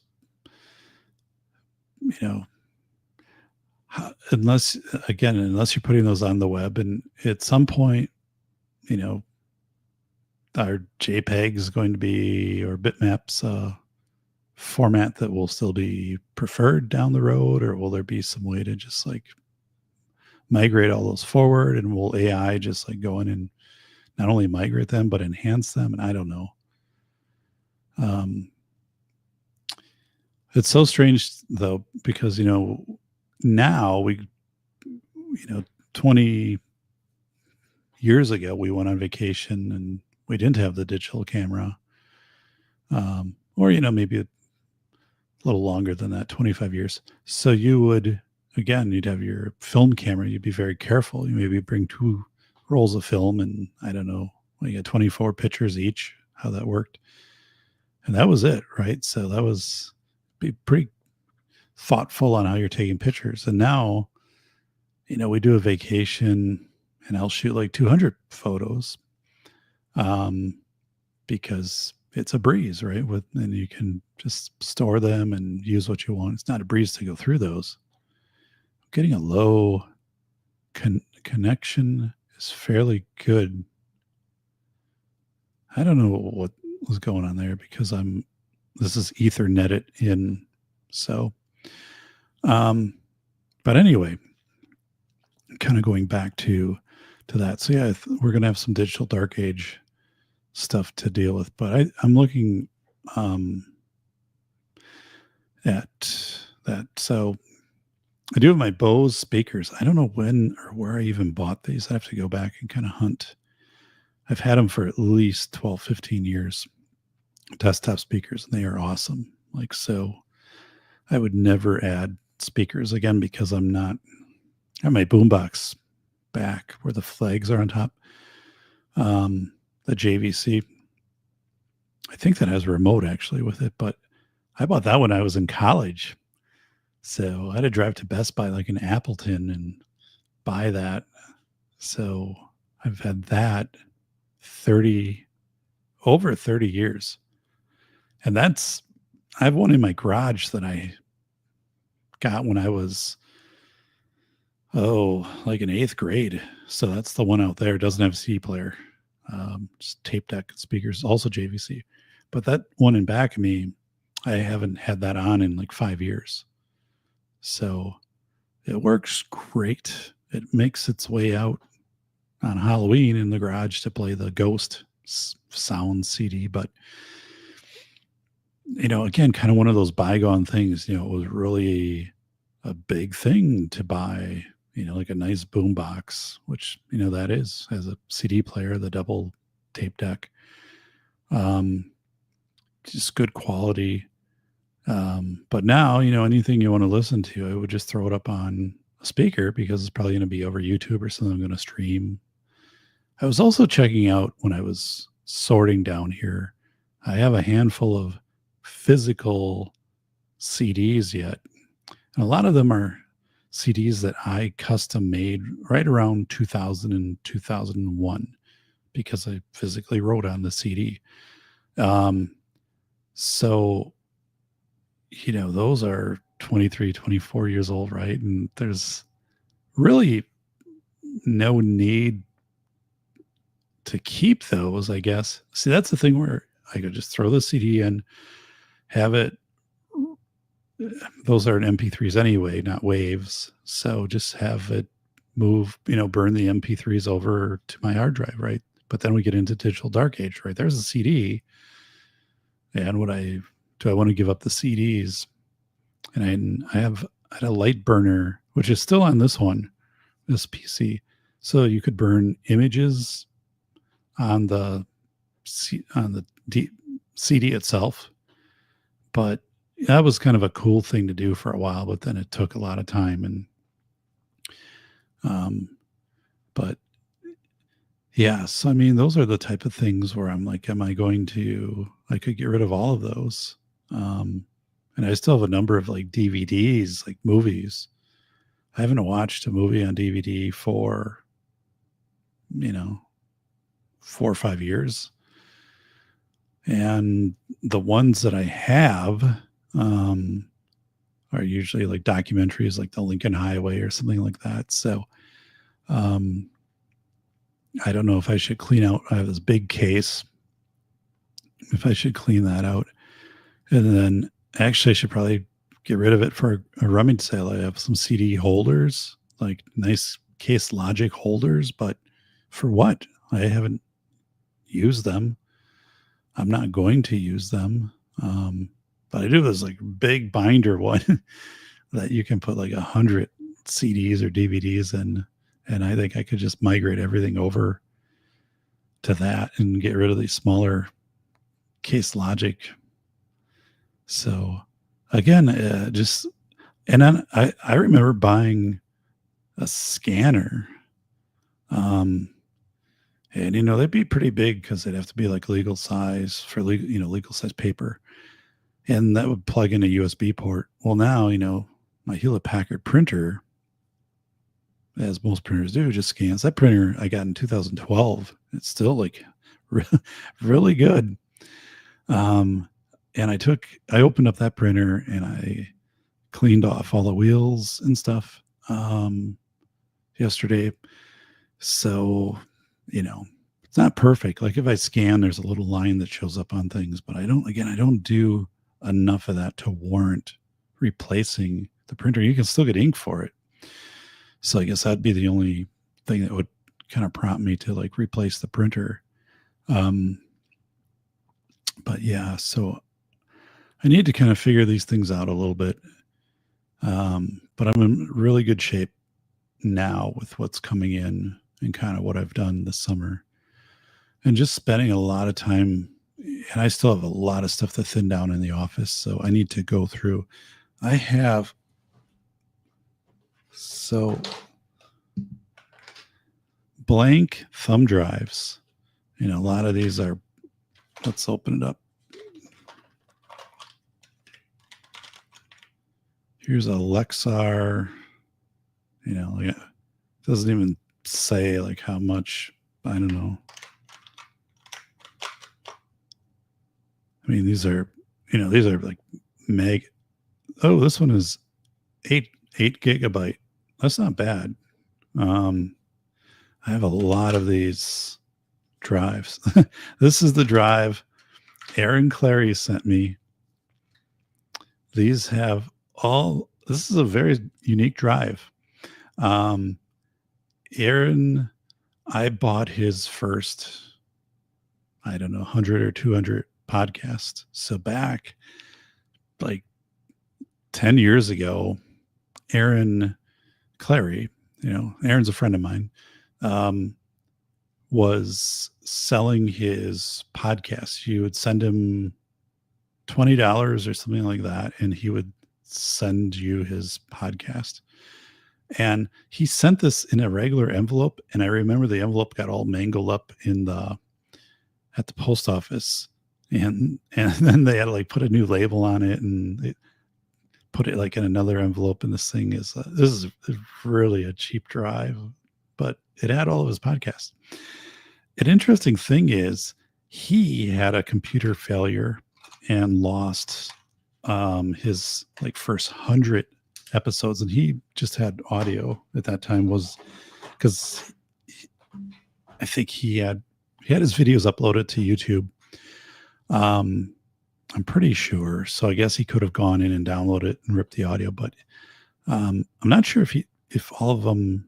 unless you're putting those on the web, and at some point, our JPEG is going to be, or bitmaps, format that will still be preferred down the road, or will there be some way to just like migrate all those forward, and will AI just like go in and not only migrate them but enhance them? And I don't know. It's so strange though, because now 20 years ago we went on vacation and we didn't have the digital camera, or maybe a little longer than that, 25 years. So you'd have your film camera. You'd be very careful. You maybe bring 2 rolls of film, and I don't know, you got 24 pictures each, how that worked. And that was it, right? So that was be pretty thoughtful on how you're taking pictures. And now, we do a vacation and I'll shoot like 200 photos, because it's a breeze, right? And you can just store them and use what you want. It's not a breeze to go through those. Getting a low connection is fairly good. I don't know what was going on there because this is Ethernetted in. So, but anyway, kind of going back to that. So yeah, we're going to have some digital dark age stuff to deal with, but I'm looking, at that. So I do have my Bose speakers. I don't know when or where I even bought these. I have to go back and kind of hunt. I've had them for at least 12, 15 years, desktop speakers, and they are awesome. Like, so I would never add speakers again because I have my boombox back where the flags are on top. The JVC, I think that has a remote actually with it, but I bought that when I was in college. So I had to drive to Best Buy like in Appleton and buy that. So I've had that over 30 years. And I have one in my garage that I got when I was, like in 8th grade. So that's the one out there. It doesn't have a CD player. Just tape deck speakers, also JVC. But that one in back of me, I haven't had that on in like 5 years. So it works great. It makes its way out on Halloween in the garage to play the Ghost sound CD. But, again, kind of one of those bygone things. It was really a big thing to buy like a nice boom box, which, that has a CD player, the double tape deck. Just good quality. But now, anything you want to listen to, I would just throw it up on a speaker because it's probably going to be over YouTube or something I'm going to stream. I was also checking out when I was sorting down here. I have a handful of physical CDs yet. And a lot of them are CDs that I custom made right around 2000 and 2001 because I physically wrote on the CD. So, those are 23, 24 years old, right? And there's really no need to keep those, I guess. See, that's the thing where I could just throw the CD in, have it. Those are MP3s anyway, not waves. So just have it move, burn the MP3s over to my hard drive, right? But then we get into digital dark age, right? There's a CD. And do I want to give up the CDs? And I had a light burner, which is still on this PC. So you could burn images on the CD itself. But that was kind of a cool thing to do for a while, but then it took a lot of time. But yeah, so I mean, those are the type of things where I'm like, I could get rid of all of those. And I still have a number of like DVDs, like movies. I haven't watched a movie on DVD for, 4 or 5 years. And the ones that I have are usually like documentaries like the Lincoln Highway or something like that. So I don't know if I should clean out. I have this big case. If I should clean that out. And then actually I should probably get rid of it for a rummage sale. I have some CD holders, like nice Case Logic holders, but for what? I haven't used them. I'm not going to use them. But I do this like big binder one that you can put like 100 CDs or DVDs in. And I think I could just migrate everything over to that and get rid of these smaller Case Logic. So again, and then I remember buying a scanner. And they'd be pretty big because they'd have to be like legal size for legal size paper. And that would plug in a USB port. Well, now, my Hewlett Packard printer, as most printers do, just scans. That printer I got in 2012. It's still like really good. And I opened up that printer and I cleaned off all the wheels and stuff yesterday. So, it's not perfect. Like if I scan, there's a little line that shows up on things, but I don't do enough of that to warrant replacing the printer. You can still get ink for it. So I guess that'd be the only thing that would kind of prompt me to like replace the printer. But yeah, so I need to kind of figure these things out a little bit. But I'm in really good shape now with what's coming in and kind of what I've done this summer. And just spending a lot of time, and I still have a lot of stuff to thin down in the office, so I need to go through. I have blank thumb drives. A lot of these are, let's open it up. Here's a Lexar, it doesn't even say like how much, I don't know. I mean, these are like meg. Oh, this one is 8 gigabyte. That's not bad. I have a lot of these drives. This is the drive Aaron Clary sent me. These have this is a very unique drive. Aaron, I bought his first, 100 or 200 podcast. So back like 10 years ago, Aaron Clary, Aaron's a friend of mine, was selling his podcast. You would send him $20 or something like that, and he would send you his podcast. And he sent this in a regular envelope, and I remember the envelope got all mangled up at the post office, and then they had to like put a new label on it, and they put it like in another envelope. And this thing is this is really a cheap drive, but it had all of his podcasts. An interesting thing is he had a computer failure and lost his like first 100 episodes, and he just had audio at that time, was because I think he had his videos uploaded to YouTube. I'm pretty sure. So I guess he could have gone in and downloaded it and ripped the audio, but I'm not sure if all of them,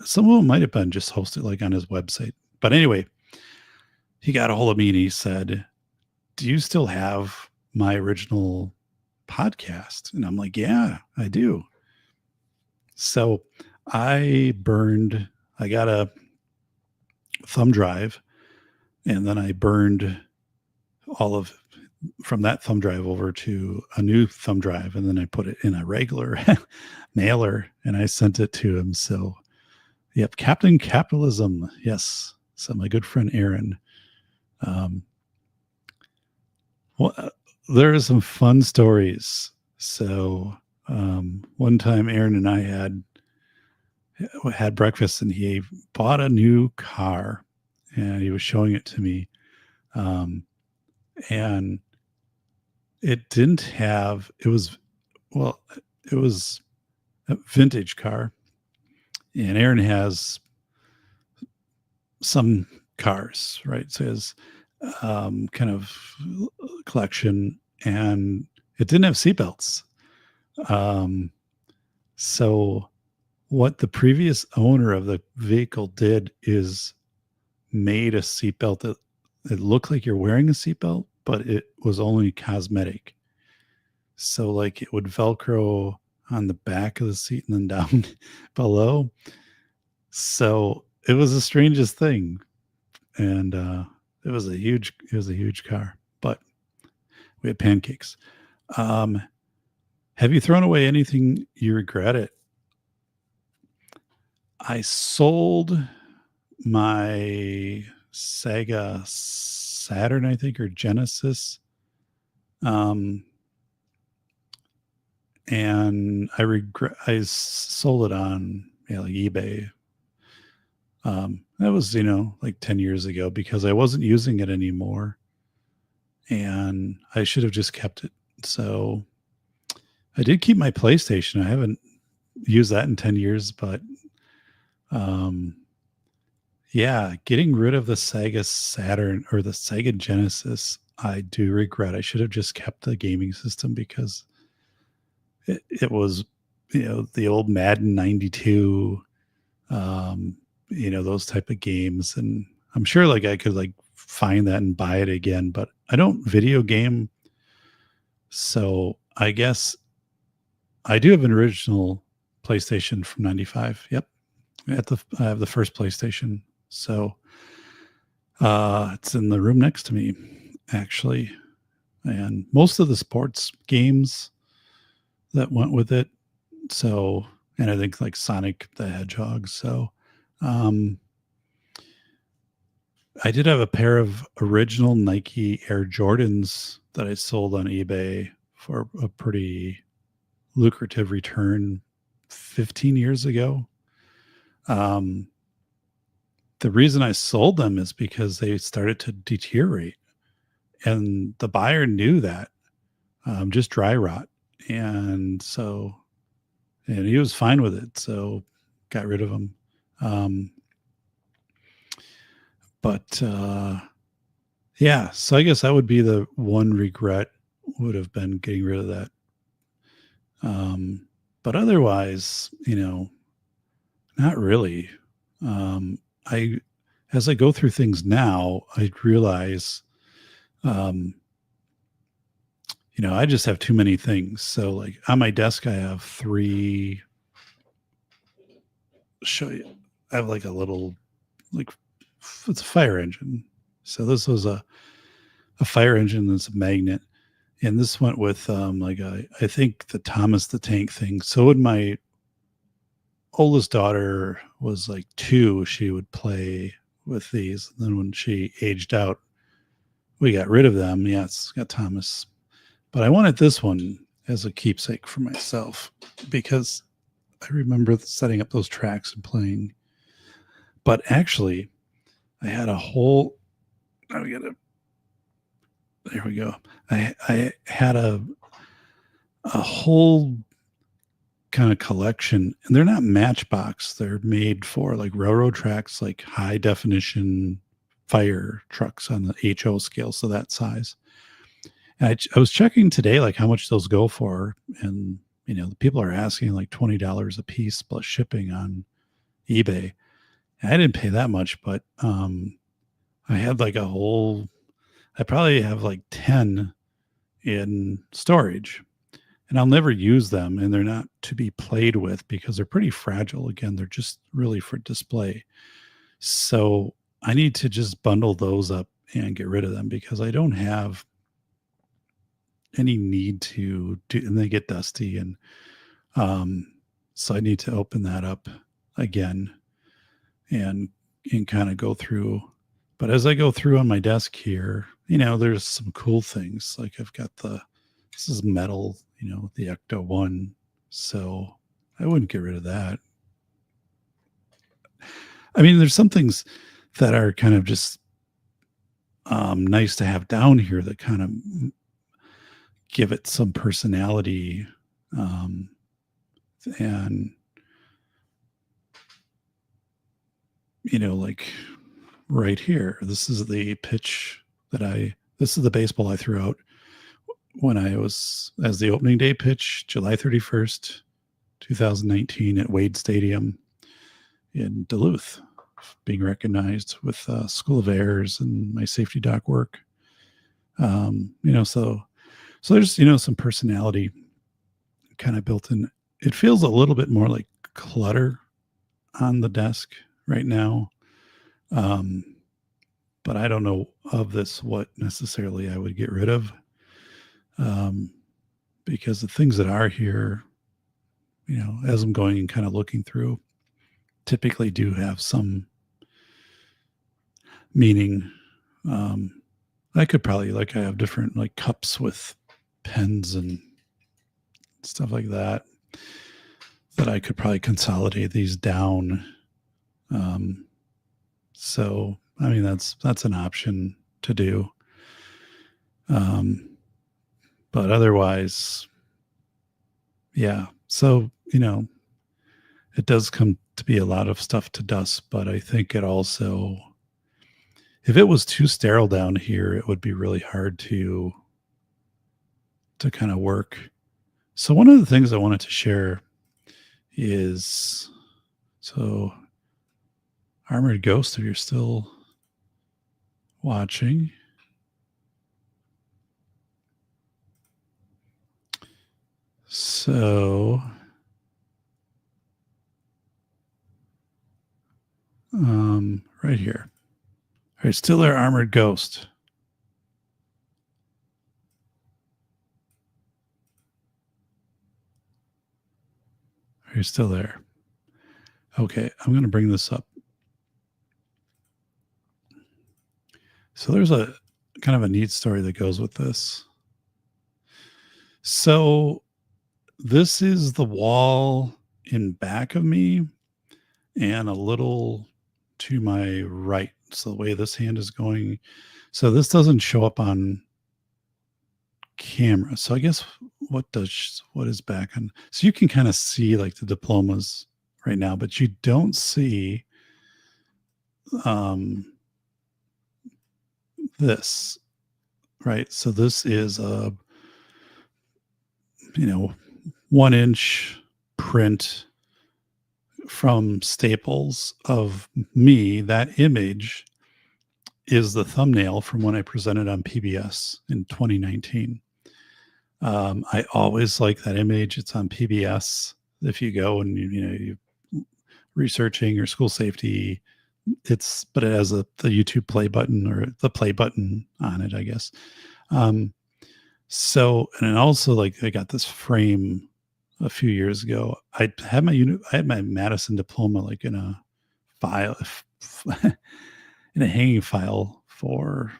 some of them might have been just hosted like on his website. But anyway, he got a hold of me and he said, "Do you still have my original podcast?" And I'm like, "Yeah, I do." So I got a thumb drive, and then I burned from that thumb drive over to a new thumb drive, and then I put it in a regular mailer and I sent it to him. So, yep, Captain Capitalism. Yes. So my good friend Aaron. Well, there are some fun stories. So one time Aaron and I had breakfast, and he bought a new car, and he was showing it to me. And it didn't have, it was a vintage car, and Aaron has some cars, right? So his kind of collection, and it didn't have seatbelts. So what the previous owner of the vehicle did is made a seatbelt that it looked like you're wearing a seatbelt, but it was only cosmetic. So like it would Velcro on the back of the seat and then down below. So it was the strangest thing. And it was a huge car, but we had pancakes. Have you thrown away anything you regret it? I sold my Sega Saturn, I think, or Genesis. And I sold it on like eBay. That was, like 10 years ago, because I wasn't using it anymore, and I should have just kept it. So I did keep my PlayStation. I haven't used that in 10 years, but yeah, getting rid of the Sega Saturn or the Sega Genesis, I do regret. I should have just kept the gaming system, because it was, the old Madden 92, those type of games. And I'm sure like I could like find that and buy it again, but I don't video game. So I guess I do have an original PlayStation from 95. Yep. I have the first PlayStation. So it's in the room next to me, actually. And most of the sports games that went with it. So, and I think like Sonic the Hedgehog. So I did have a pair of original Nike Air Jordans that I sold on eBay for a pretty lucrative return 15 years ago. The reason I sold them is because they started to deteriorate, and the buyer knew that, just dry rot. And he was fine with it. So got rid of them. But yeah, so I guess that would be the one regret, would have been getting rid of that. But otherwise, not really. As I go through things now, I realize, I just have too many things. So like on my desk, I have 3 show you. I have like a little, like, it's a fire engine. So this was a fire engine that's a magnet. And this went with I think the Thomas the Tank thing. So when my oldest daughter was like 2, she would play with these. And then when she aged out, we got rid of them. Yeah, it's got Thomas. But I wanted this one as a keepsake for myself because I remember setting up those tracks and playing. But actually, I had a whole. Oh, we got a. There we go. I had a whole kind of collection, and they're not Matchbox. They're made for like railroad tracks, like high definition fire trucks on the HO scale, so that size. And I was checking today, like how much those go for, and the people are asking like $20 a piece plus shipping on eBay. And I didn't pay that much, but I had like a whole. I probably have like 10 in storage, and I'll never use them, and they're not to be played with because they're pretty fragile. Again, they're just really for display. So I need to just bundle those up and get rid of them because I don't have any need to do, and they get dusty. And so I need to open that up again and kind of go through. But as I go through on my desk here, there's some cool things. Like I've got this is metal, the Ecto 1. So I wouldn't get rid of that. I mean, there's some things that are kind of just nice to have down here that kind of give it some personality. And, like right here, this is the pitch this is the baseball I threw out when I was as the opening day pitch, July 31st, 2019 at Wade Stadium in Duluth, being recognized with School of Airs and my safety doc work. So there's, some personality kind of built in. It feels a little bit more like clutter on the desk right now. But I don't know of this what necessarily I would get rid of. Because the things that are here, as I'm going and kind of looking through, typically do have some meaning. I could probably, I have different like cups with pens and stuff like that I could probably consolidate these down. So, I mean, that's an option to do. But otherwise, yeah. So, it does come to be a lot of stuff to dust, but I think it also, if it was too sterile down here, it would be really hard to kind of work. So one of the things I wanted to share is, so Armored Ghost, if you're still watching. So right here. Are you still there, Armored Ghost? Are you still there? Okay, I'm going to bring this up. So there's a kind of a neat story that goes with this. So this is the wall in back of me and a little to my right. So the way this hand is going. So this doesn't show up on camera. So I guess what is back on? So you can kind of see like the diplomas right now, but you don't see this, right? So this is a 1-inch print from Staples of me. That image is the thumbnail from when I presented on PBS in 2019. I always like that image. It's on PBS. If you go and you researching or school safety. But it has the YouTube play button or the play button on it, I guess. So, and then also like I got this frame a few years ago. I had my Madison diploma like in a file, in a hanging file for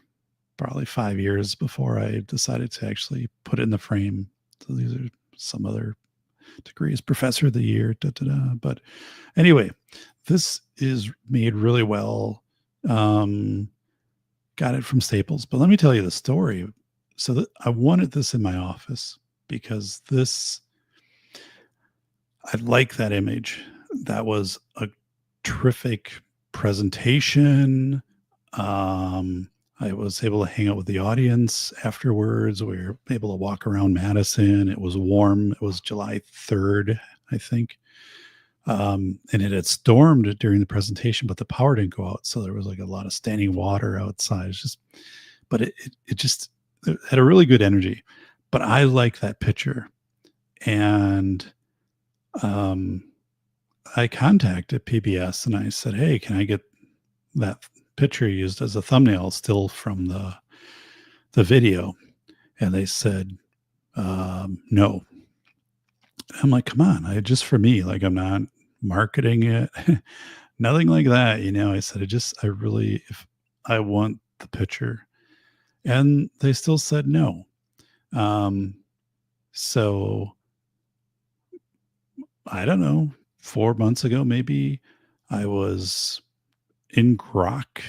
probably 5 years before I decided to actually put it in the frame. So these are some other degrees, professor of the year, but anyway, this is made really well. Got it from Staples, but let me tell you the story. So I wanted this in my office because I like that image. That was a terrific presentation. I was able to hang out with the audience afterwards. We were able to walk around Madison. It was warm. It was July 3rd, I think. And it had stormed during the presentation, but the power didn't go out. So there was like a lot of standing water outside. It's just, but it had a really good energy. But I like that picture. And I contacted PBS and I said, hey, can I get that picture used as a thumbnail still from the video? And they said, no. I'm like, come on, just for me, like I'm not marketing it, nothing like that. I said, if I want the picture, and they still said no. So I don't know, 4 months ago, maybe I was in Grok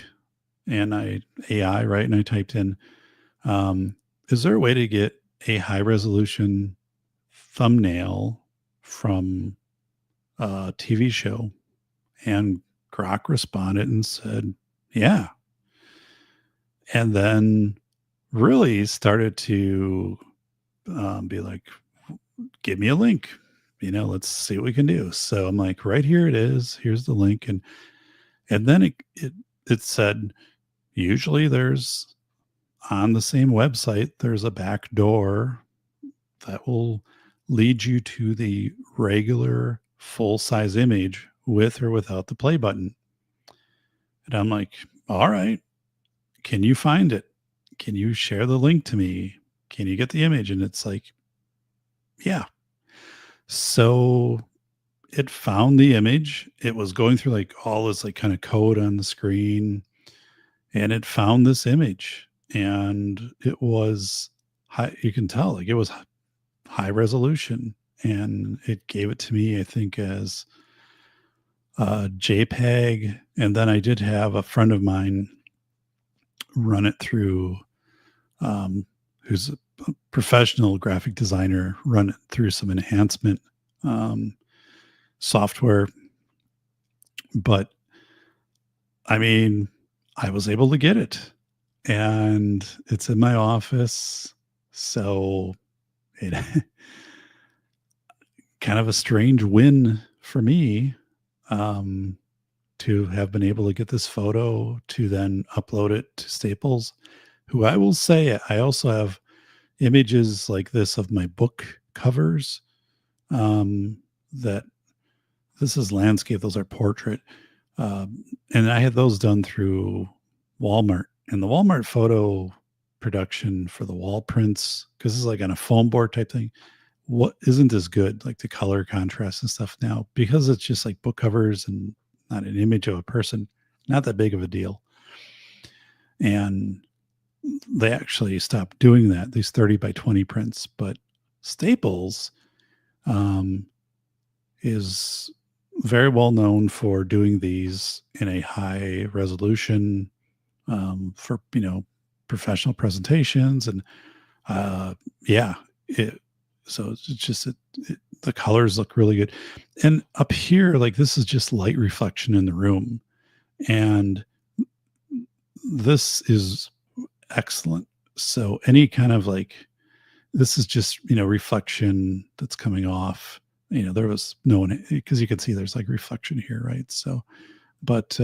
and AI, right? And I typed in, is there a way to get a high resolution thumbnail from a TV show? And Grok responded and said, yeah. And then really started to be like, give me a link, let's see what we can do. So I'm like, right here it is. Here's the link. And then it said, usually there's on the same website, there's a back door that will lead you to the regular full-size image with or without the play button. And I'm like, all right, can you find it? Can you share the link to me? Can you get the image? And it's like, yeah. So it found the image. It was going through like all this like kind of code on the screen, and it found this image, and it was high. You can tell like it was high resolution, and it gave it to me, I think, as JPEG. And then I did have a friend of mine run it through, who's a professional graphic designer, run it through some enhancement software. But I mean, I was able to get it, and it's in my office. So it kind of a strange win for me, to have been able to get this photo to then upload it to Staples, who I will say, I also have images like this of my book covers, that this is landscape. Those are portrait. And I had those done through Walmart, and the Walmart photo production for the wall prints, because this is like on a foam board type thing, what isn't as good, like the color contrast and stuff now, because it's just like book covers and not an image of a person, not that big of a deal. And they actually stopped doing that, these 30 by 20 prints. But Staples is very well known for doing these in a high resolution, for, professional presentations. And so it's just, the colors look really good. And up here, like this is just light reflection in the room. And this is excellent. So any kind of like, this is just, reflection that's coming off, there was no one, because you can see there's like reflection here. Right. So, but,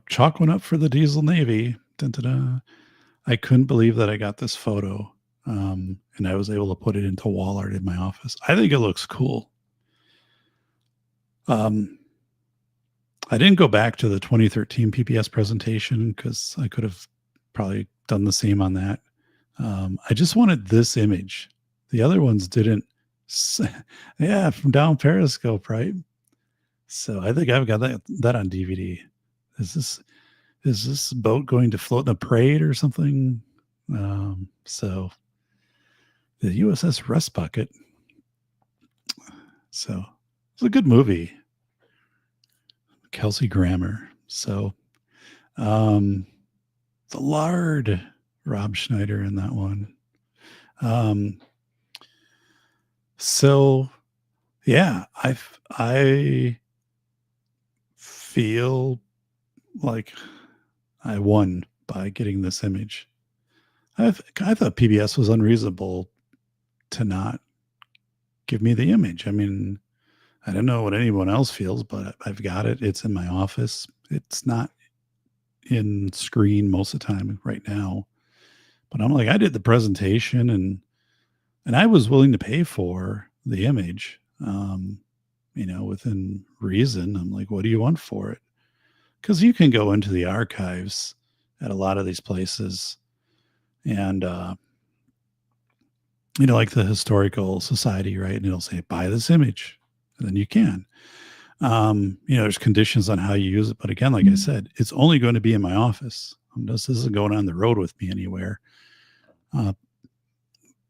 chalk one up for the Diesel Navy. Dun, dun, dun. I couldn't believe that I got this photo, and I was able to put it into wall art in my office. I think it looks cool. I didn't go back to the 2013 PPS presentation because I could have probably done the same on that. I just wanted this image. The other ones didn't. Yeah, from down Periscope, right? So I think I've got that on DVD. Is this boat going to float in a parade or something? So the USS Rust Bucket. So it's a good movie. Kelsey Grammer. So the Lard, Rob Schneider in that one. So yeah, I feel like I won by getting this image. I thought PBS was unreasonable to not give me the image. I mean, I don't know what anyone else feels, but I've got it. It's in my office. It's not in screen most of the time right now. But I'm like, I did the presentation and I was willing to pay for the image, within reason. I'm like, what do you want for it? Because you can go into the archives at a lot of these places and, like the Historical Society, right? And it'll say, buy this image. And then you can. There's conditions on how you use it. But again, like I said, it's only going to be in my office. This isn't going on the road with me anywhere.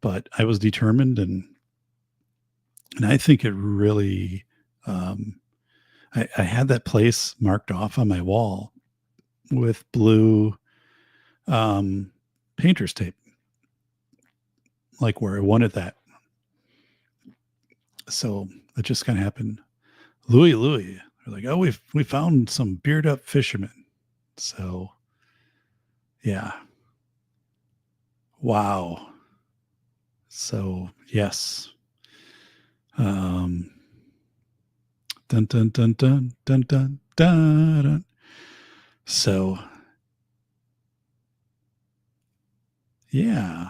But I was determined, and I think it really, I had that place marked off on my wall with blue painter's tape, like where I wanted that. So it just kind of happened. Louie, they're like, oh, we found some beard up fishermen. So yeah. Wow. So yes. Dun dun dun dun dun dun dun dun. So yeah.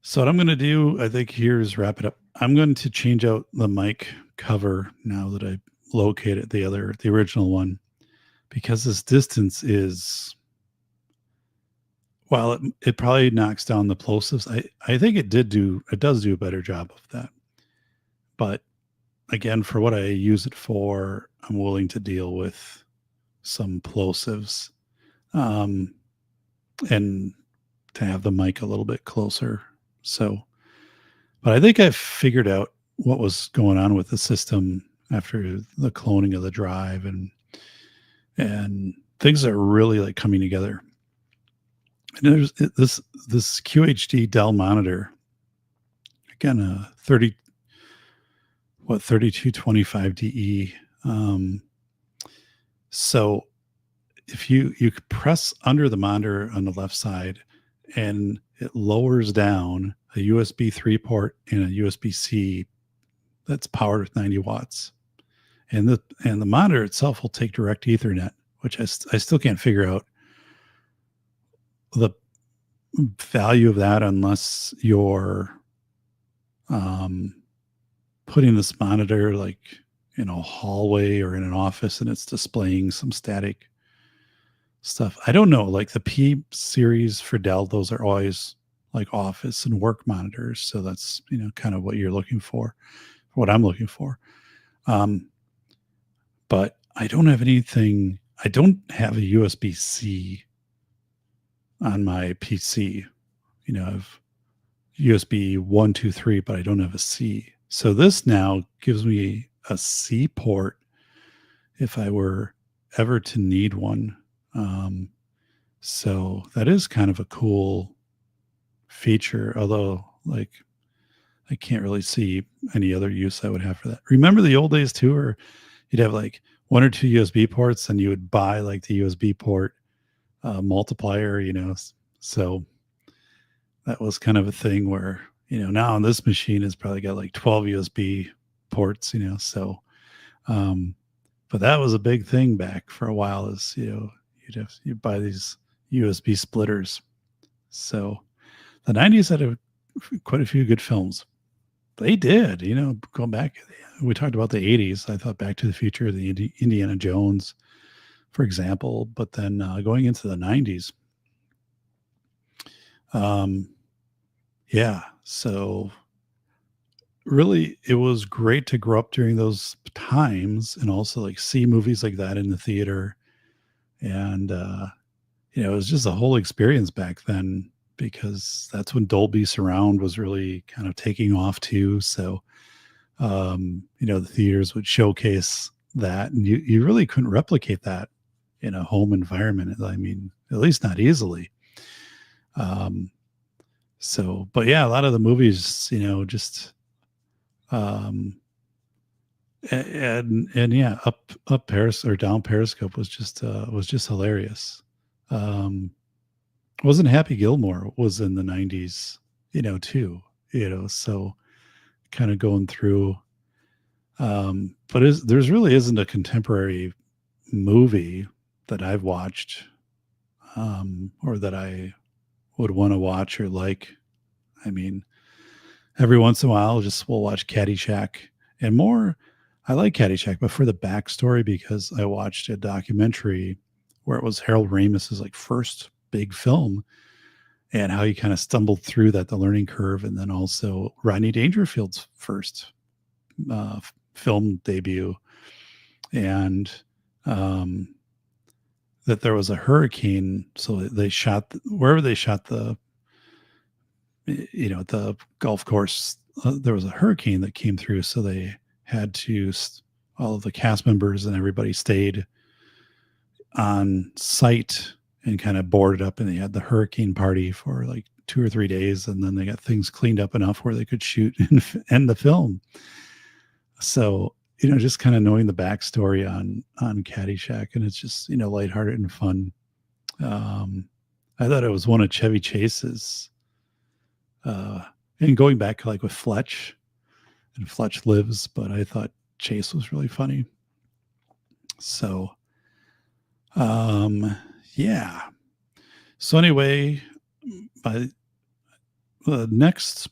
So what I'm going to do, I think, here is wrap it up. I'm going to change out the mic cover now that I located the original one, because this distance is, while it probably knocks down the plosives, I think it does do a better job of that. But again, for what I use it for, I'm willing to deal with some plosives, and to have the mic a little bit closer. So, but I think I've figured out what was going on with the system after the cloning of the drive, and things are really like coming together. And there's this QHD Dell monitor, again, a 3225 DE. So if you could press under the monitor on the left side, and it lowers down a USB 3 port and a USB-C that's powered with 90 watts. And the monitor itself will take direct Ethernet, which I still can't figure out the value of that unless you're putting this monitor like in a hallway or in an office and it's displaying some static stuff. I don't know. Like the P series for Dell, those are always like office and work monitors. So that's, kind of what you're looking for, what I'm looking for. But I don't have anything. I don't have a USB-C on my PC. I have USB 1, 2, 3, but I don't have a C. So this now gives me a C port if I were ever to need one. So that is kind of a cool feature, although like I can't really see any other use I would have for that. Remember the old days too, where you'd have like 1 or 2 USB ports and you would buy like the USB port multiplier, so that was kind of a thing where, now on this machine has probably got like 12 USB ports, so, but that was a big thing back for a while, is, you'd buy these USB splitters. So the 90s had quite a few good films. They did, going back. We talked about the 80s. I thought Back to the Future, the Indiana Jones, for example, but then going into the 90s. Yeah. So really, it was great to grow up during those times and also like see movies like that in the theater. And, it was just a whole experience back then because that's when Dolby Surround was really kind of taking off too. So, the theaters would showcase that, and you really couldn't replicate that in a home environment. I mean, at least not easily. But yeah, a lot of the movies, just, um, and yeah, up Paris or down Periscope was just hilarious. Um, wasn't Happy Gilmore was in the 90s, too, so kind of going through, but there's really isn't a contemporary movie that I've watched, or that I would want to watch or like. I mean, every once in a while, we'll watch Caddyshack and more. I like Caddyshack, but for the backstory, because I watched a documentary where it was Harold Ramis's like first big film and how he kind of stumbled through that, the learning curve, and then also Rodney Dangerfield's first film debut, and that there was a hurricane, so they shot wherever they shot the at the golf course, there was a hurricane that came through, so they had to all of the cast members and everybody stayed on site and kind of boarded up, and they had the hurricane party for like 2 or 3 days, and then they got things cleaned up enough where they could shoot and end the film. So just kind of knowing the backstory on Caddyshack, and it's just lighthearted and fun. I thought it was one of Chevy Chase's, and going back like with Fletch, and Fletch Lives, but I thought Chase was really funny. So, yeah. So anyway, by the next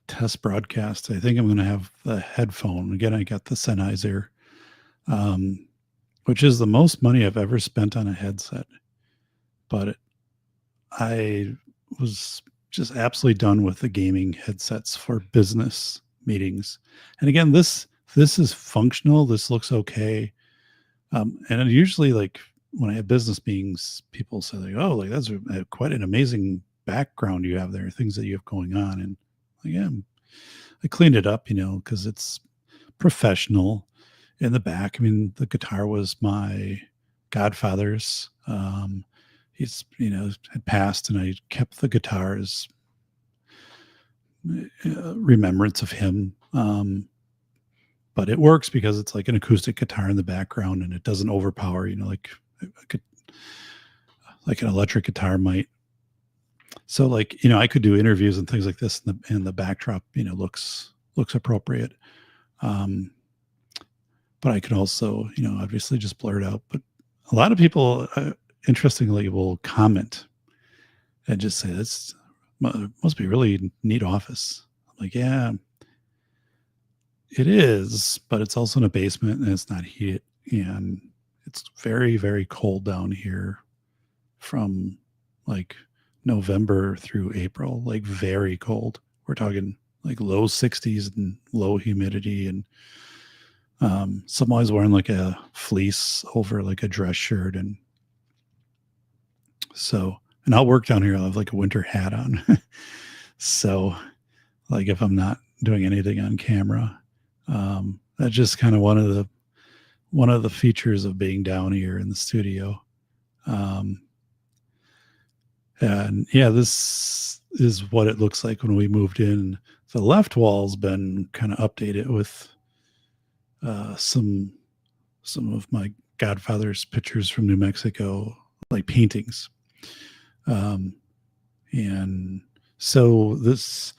test broadcast, I think I'm going to have the headphone. Again, I got the Sennheiser, which is the most money I've ever spent on a headset. But I was just absolutely done with the gaming headsets for business meetings. And again, this is functional. This looks okay. And usually, like when I have business meetings, people say like, "Oh, like that's quite an amazing background you have there, things that you have going on." And again, I cleaned it up, because it's professional. In the back, I mean, the guitar was my godfather's. He's had passed, and I kept the guitar as remembrance of him. But it works because it's like an acoustic guitar in the background, and it doesn't overpower, like an electric guitar might. So like, I could do interviews and things like this, and the backdrop, looks appropriate. But I could also, obviously just blur it out. But a lot of people, interestingly, will comment and just say, "This must be really neat office." I'm like, yeah, it is, but it's also in a basement and it's not heated, and it's very, very cold down here from like November through April, like very cold. We're talking like low 60s and low humidity, and some always wearing like a fleece over like a dress shirt. And so, and I'll work down here, I'll have like a winter hat on. So like if I'm not doing anything on camera, that's just kind of one of the features of being down here in the studio. And yeah, this is what it looks like when we moved in. The left wall's been kind of updated with some of my godfather's pictures from New Mexico, like paintings. And so this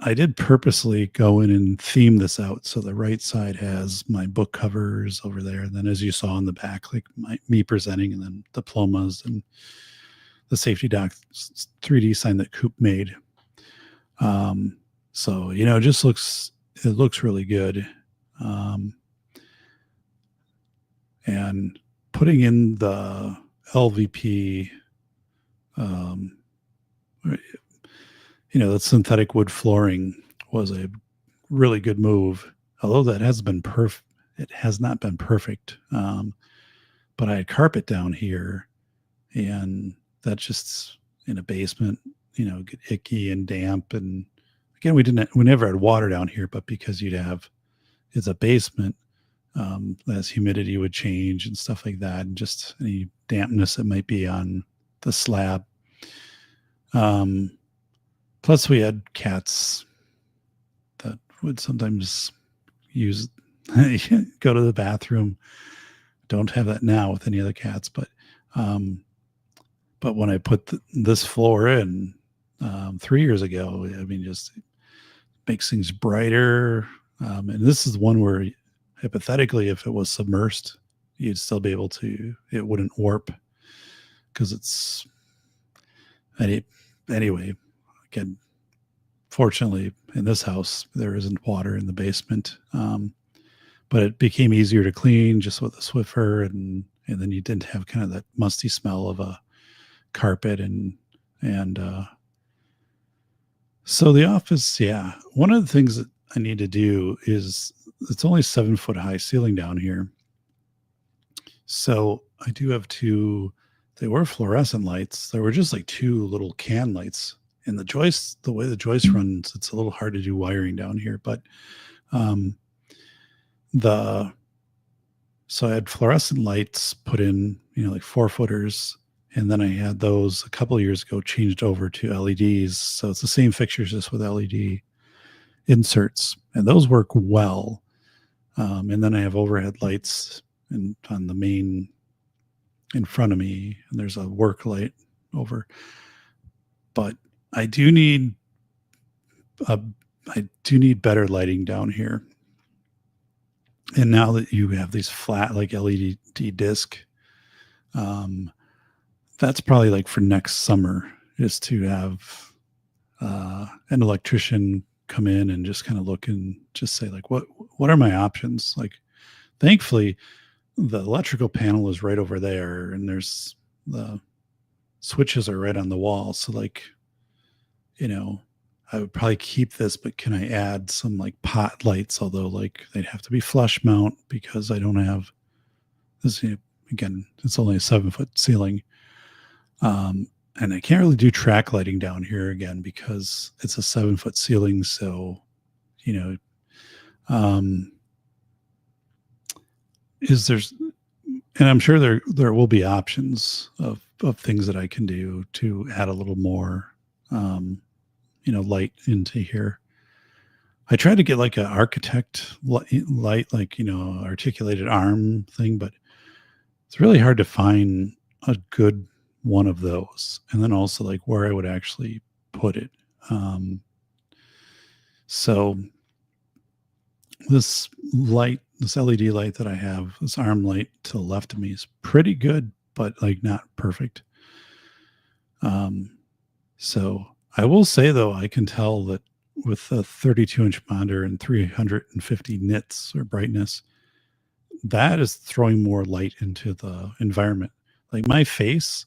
I did purposely go in and theme this out. So the right side has my book covers over there. And then as you saw in the back, like me presenting, and then diplomas and the Safety Doc 3D sign that Coop made. So, it looks really good. Um, and putting in the LVP, um, that synthetic wood flooring was a really good move. Although that has been perfect, it has not been perfect. But I had carpet down here, and that's just in a basement, get icky and damp. And again, we never had water down here, but because it's a basement, as humidity would change and stuff like that, and just any dampness that might be on the slab. Plus, we had cats that would sometimes go to the bathroom. Don't have that now with any other cats, but when I put this floor in 3 years ago, I mean, just makes things brighter. And this is one where hypothetically, if it was submersed, you'd still be able to, it wouldn't warp because it's anyway, again, fortunately in this house, there isn't water in the basement. But it became easier to clean just with a Swiffer, and then you didn't have kind of that musty smell of a carpet and so the office, yeah. One of the things that I need to do is it's only 7-foot high ceiling down here. So I do have they were fluorescent lights. They were just like two little can lights. And the way the joist runs, it's a little hard to do wiring down here. But so I had fluorescent lights put in, like 4-footers. And then I had those a couple of years ago changed over to LEDs. So it's the same fixtures just with LED inserts, and those work well. And then I have overhead lights on the main in front of me, and there's a work light over. But I do need better lighting down here. And now that you have these flat like LED disc, that's probably like for next summer is to have an electrician come in and just kind of look and just say like, what are my options? Like, thankfully the electrical panel is right over there, and there's the switches are right on the wall. So like, I would probably keep this, but can I add some like pot lights? Although like they'd have to be flush mount because I don't have this. Again, it's only a 7-foot ceiling. And I can't really do track lighting down here again because it's a 7-foot ceiling. So, and I'm sure there will be options of things that I can do to add a little more, light into here. I tried to get like an architect light, like, articulated arm thing, but it's really hard to find a good one of those. And then also like where I would actually put it. So this LED light that I have, this arm light to the left of me is pretty good, but like not perfect. So I will say though, I can tell that with a 32-inch monitor and 350 nits or brightness, that is throwing more light into the environment. Like my face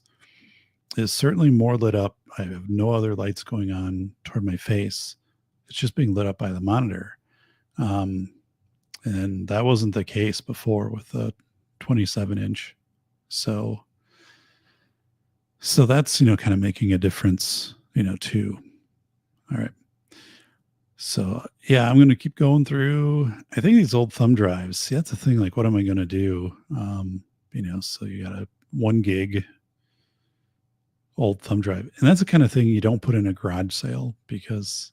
is certainly more lit up. I have no other lights going on toward my face. It's just being lit up by the monitor. And that wasn't the case before with the 27-inch. So that's, kind of making a difference, too. All right. So yeah, I'm going to keep going through. I think these old thumb drives, see, that's the thing. Like, what am I going to do? So you got a 1 gig old thumb drive. And that's the kind of thing you don't put in a garage sale because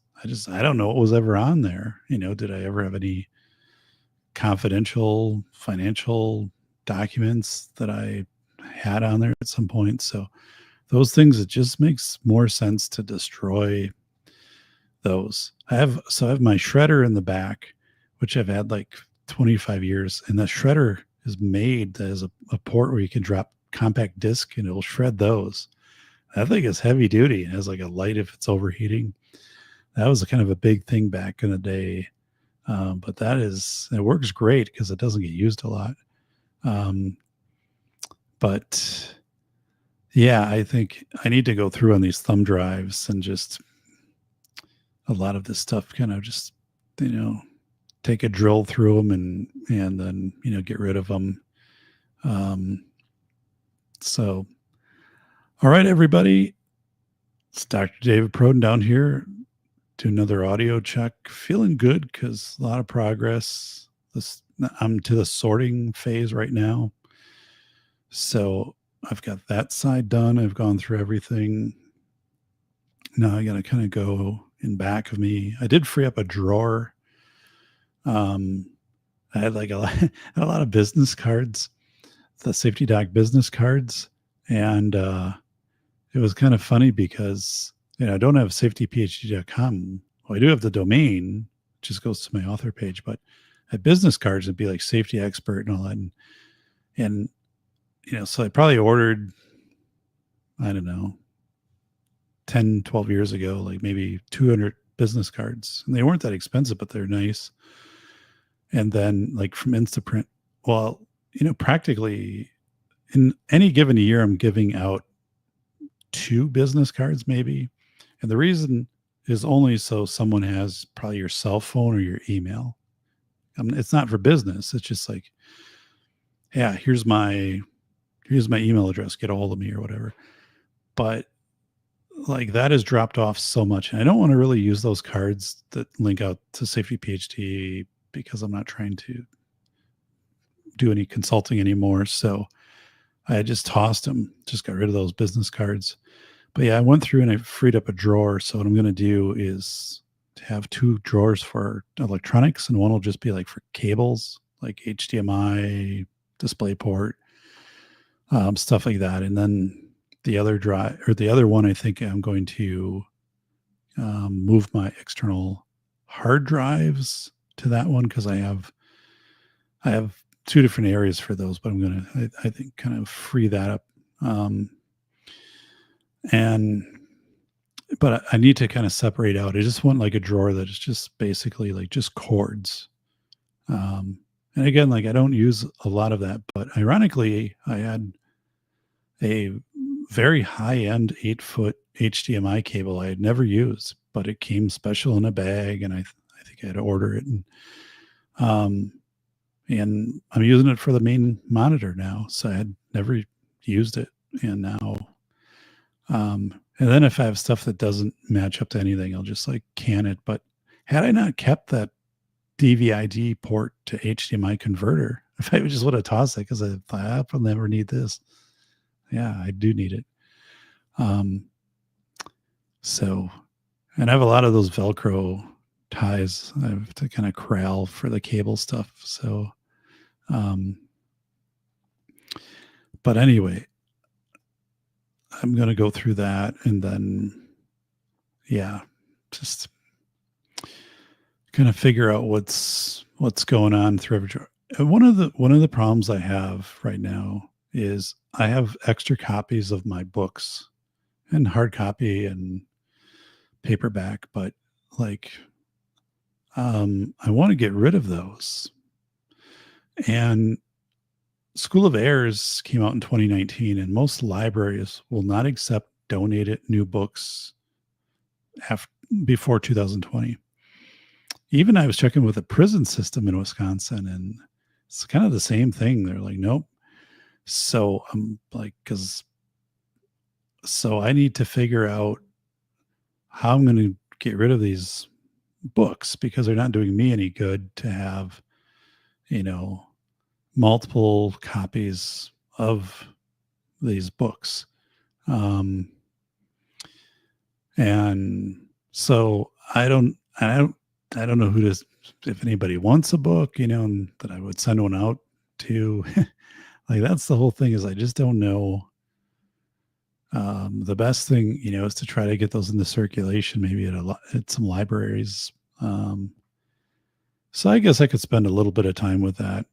I don't know what was ever on there. Did I ever have any confidential financial documents that I had on there at some point? So those things, it just makes more sense to destroy those. I have my shredder in the back, which I've had like 25 years. And the shredder is made as a port where you can drop compact disc and it'll shred those. That thing is heavy duty. It has like a light if it's overheating. that was kind of a big thing back in the day. But it works great because it doesn't get used a lot. But yeah, I think I need to go through on these thumb drives and just a lot of this stuff kind of just, take a drill through them and then, get rid of them. So, all right, everybody, it's Dr. David Proden down here. Do another audio check. Feeling good because a lot of progress. I'm to the sorting phase right now. So I've got that side done. I've gone through everything. Now I got to kind of go in back of me. I did free up a drawer. I had like a lot of business cards, the Safety Doc business cards. And it was kind of funny because, I don't have safetyphd.com. Well, I do have the domain, which just goes to my author page, but at business cards, it'd be like safety expert and all that. And so I probably ordered, I don't know, 10, 12 years ago, like maybe 200 business cards. And they weren't that expensive, but they're nice. And then like from Instaprint, well, practically in any given year, I'm giving out 2 business cards maybe. And the reason is only so someone has probably your cell phone or your email. It's not for business. It's just like, yeah, here's my email address, get a hold of me or whatever. But like that has dropped off so much. And I don't want to really use those cards that link out to Safety PhD because I'm not trying to do any consulting anymore. So I just tossed them, just got rid of those business cards. But yeah, I went through and I freed up a drawer. So what I'm going to do is to have 2 drawers for electronics, and one will just be like for cables, like HDMI, DisplayPort, stuff like that. And then the other one, I think I'm going to move my external hard drives to that one because I have 2 different areas for those, but I'm going to, I think, kind of free that up. But I need to kind of separate out. I just want like a drawer that is just basically like just cords. And again, like I don't use a lot of that, but ironically, I had a very high-end 8-foot HDMI cable I had never used, but it came special in a bag, and I think I had to order it. And I'm using it for the main monitor now, so I had never used it, and now. And then if I have stuff that doesn't match up to anything, I'll just like can it. But had I not kept that DVI-D port to HDMI converter, if I just would have tossed it because I thought I'll never need this. Yeah, I do need it. So, and I have a lot of those Velcro ties I have to kind of corral for the cable stuff. So, but anyway, I'm going to go through that and then, yeah, just kind of figure out what's going on through every drawer. And one of the problems I have right now is I have extra copies of my books and hard copy and paperback, but like, I want to get rid of those. And School of Airs came out in 2019, and most libraries will not accept donated new books before 2020. Even I was checking with the prison system in Wisconsin, and it's kind of the same thing. They're like, nope. So I'm like, so I need to figure out how I'm going to get rid of these books because they're not doing me any good to have, multiple copies of these books. And so I don't know who to, if anybody wants a book, that I would send one out to. Like, that's the whole thing, is I just don't know. The best thing, is to try to get those into circulation, maybe at some libraries. So I guess I could spend a little bit of time with that,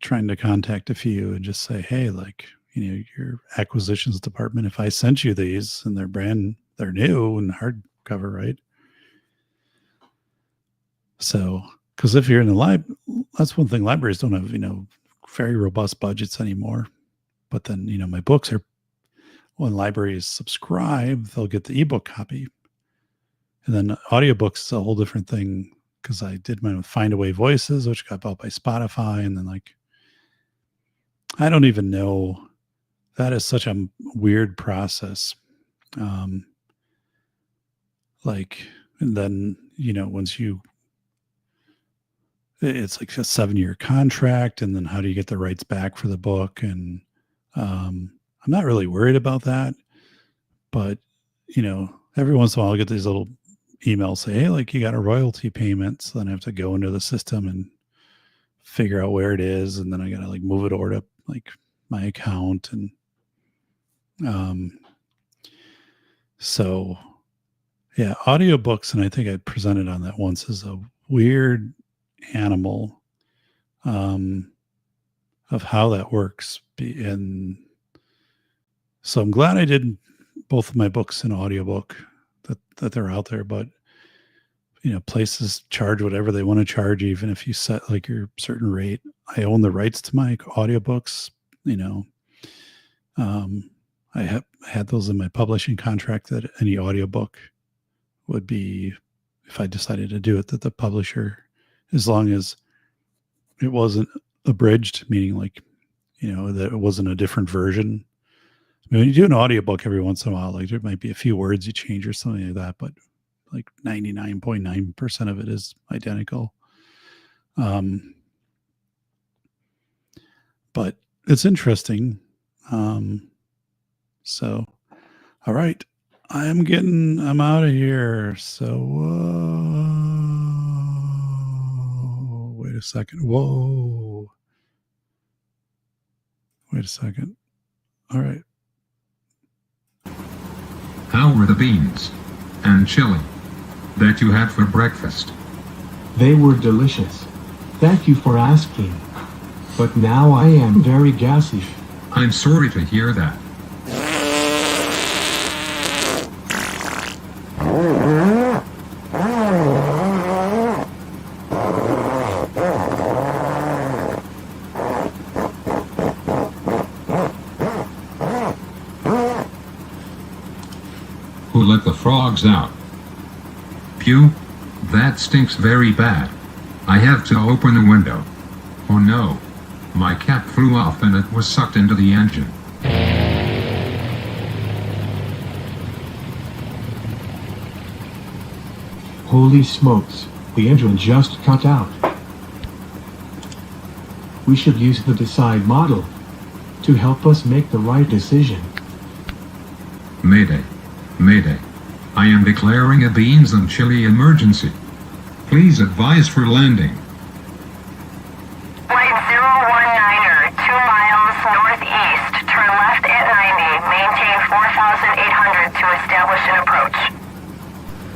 trying to contact a few and just say, hey, like, your acquisitions department, if I sent you these and they're new and hardcover, right? So, because if you're in the that's one thing, libraries don't have, very robust budgets anymore. But then, my books are, when libraries subscribe, they'll get the ebook copy. And then audiobooks is a whole different thing, because I did my Find Away Voices, which got bought by Spotify. And then, I don't even know. That is such a weird process. And then, once it's like a 7-year contract, and then how do you get the rights back for the book? And I'm not really worried about that, but every once in a while I get these little emails say, hey, you got a royalty payment. So then I have to go into the system and figure out where it is, and then I gotta move it over to my account. And so yeah, audiobooks, and I think I presented on that once, as a weird animal of how that works. And so I'm glad I did both of my books in audiobook, that they're out there. But places charge whatever they want to charge, even if you set your certain rate. I own the rights to my audiobooks. I had those in my publishing contract, that any audiobook would be, if I decided to do it, that the publisher, as long as it wasn't abridged, meaning that it wasn't a different version. I mean, when you do an audiobook, every once in a while, there might be a few words you change or something like that, but 99.9% of it is identical. But it's interesting. So, all right, I'm out of here. So, wait a second. Whoa. Wait a second. All right. How were the beans and chili that you had for breakfast? They were delicious. Thank you for asking. But now I am very gassy. I'm sorry to hear that. Who let the frogs out? Pew, that stinks very bad. I have to open the window. Oh no, my cap flew off and it was sucked into the engine. Holy smokes, the engine just cut out. We should use the Decide model to help us make the right decision. Mayday. Mayday. I am declaring a beans and chili emergency. Please advise for landing.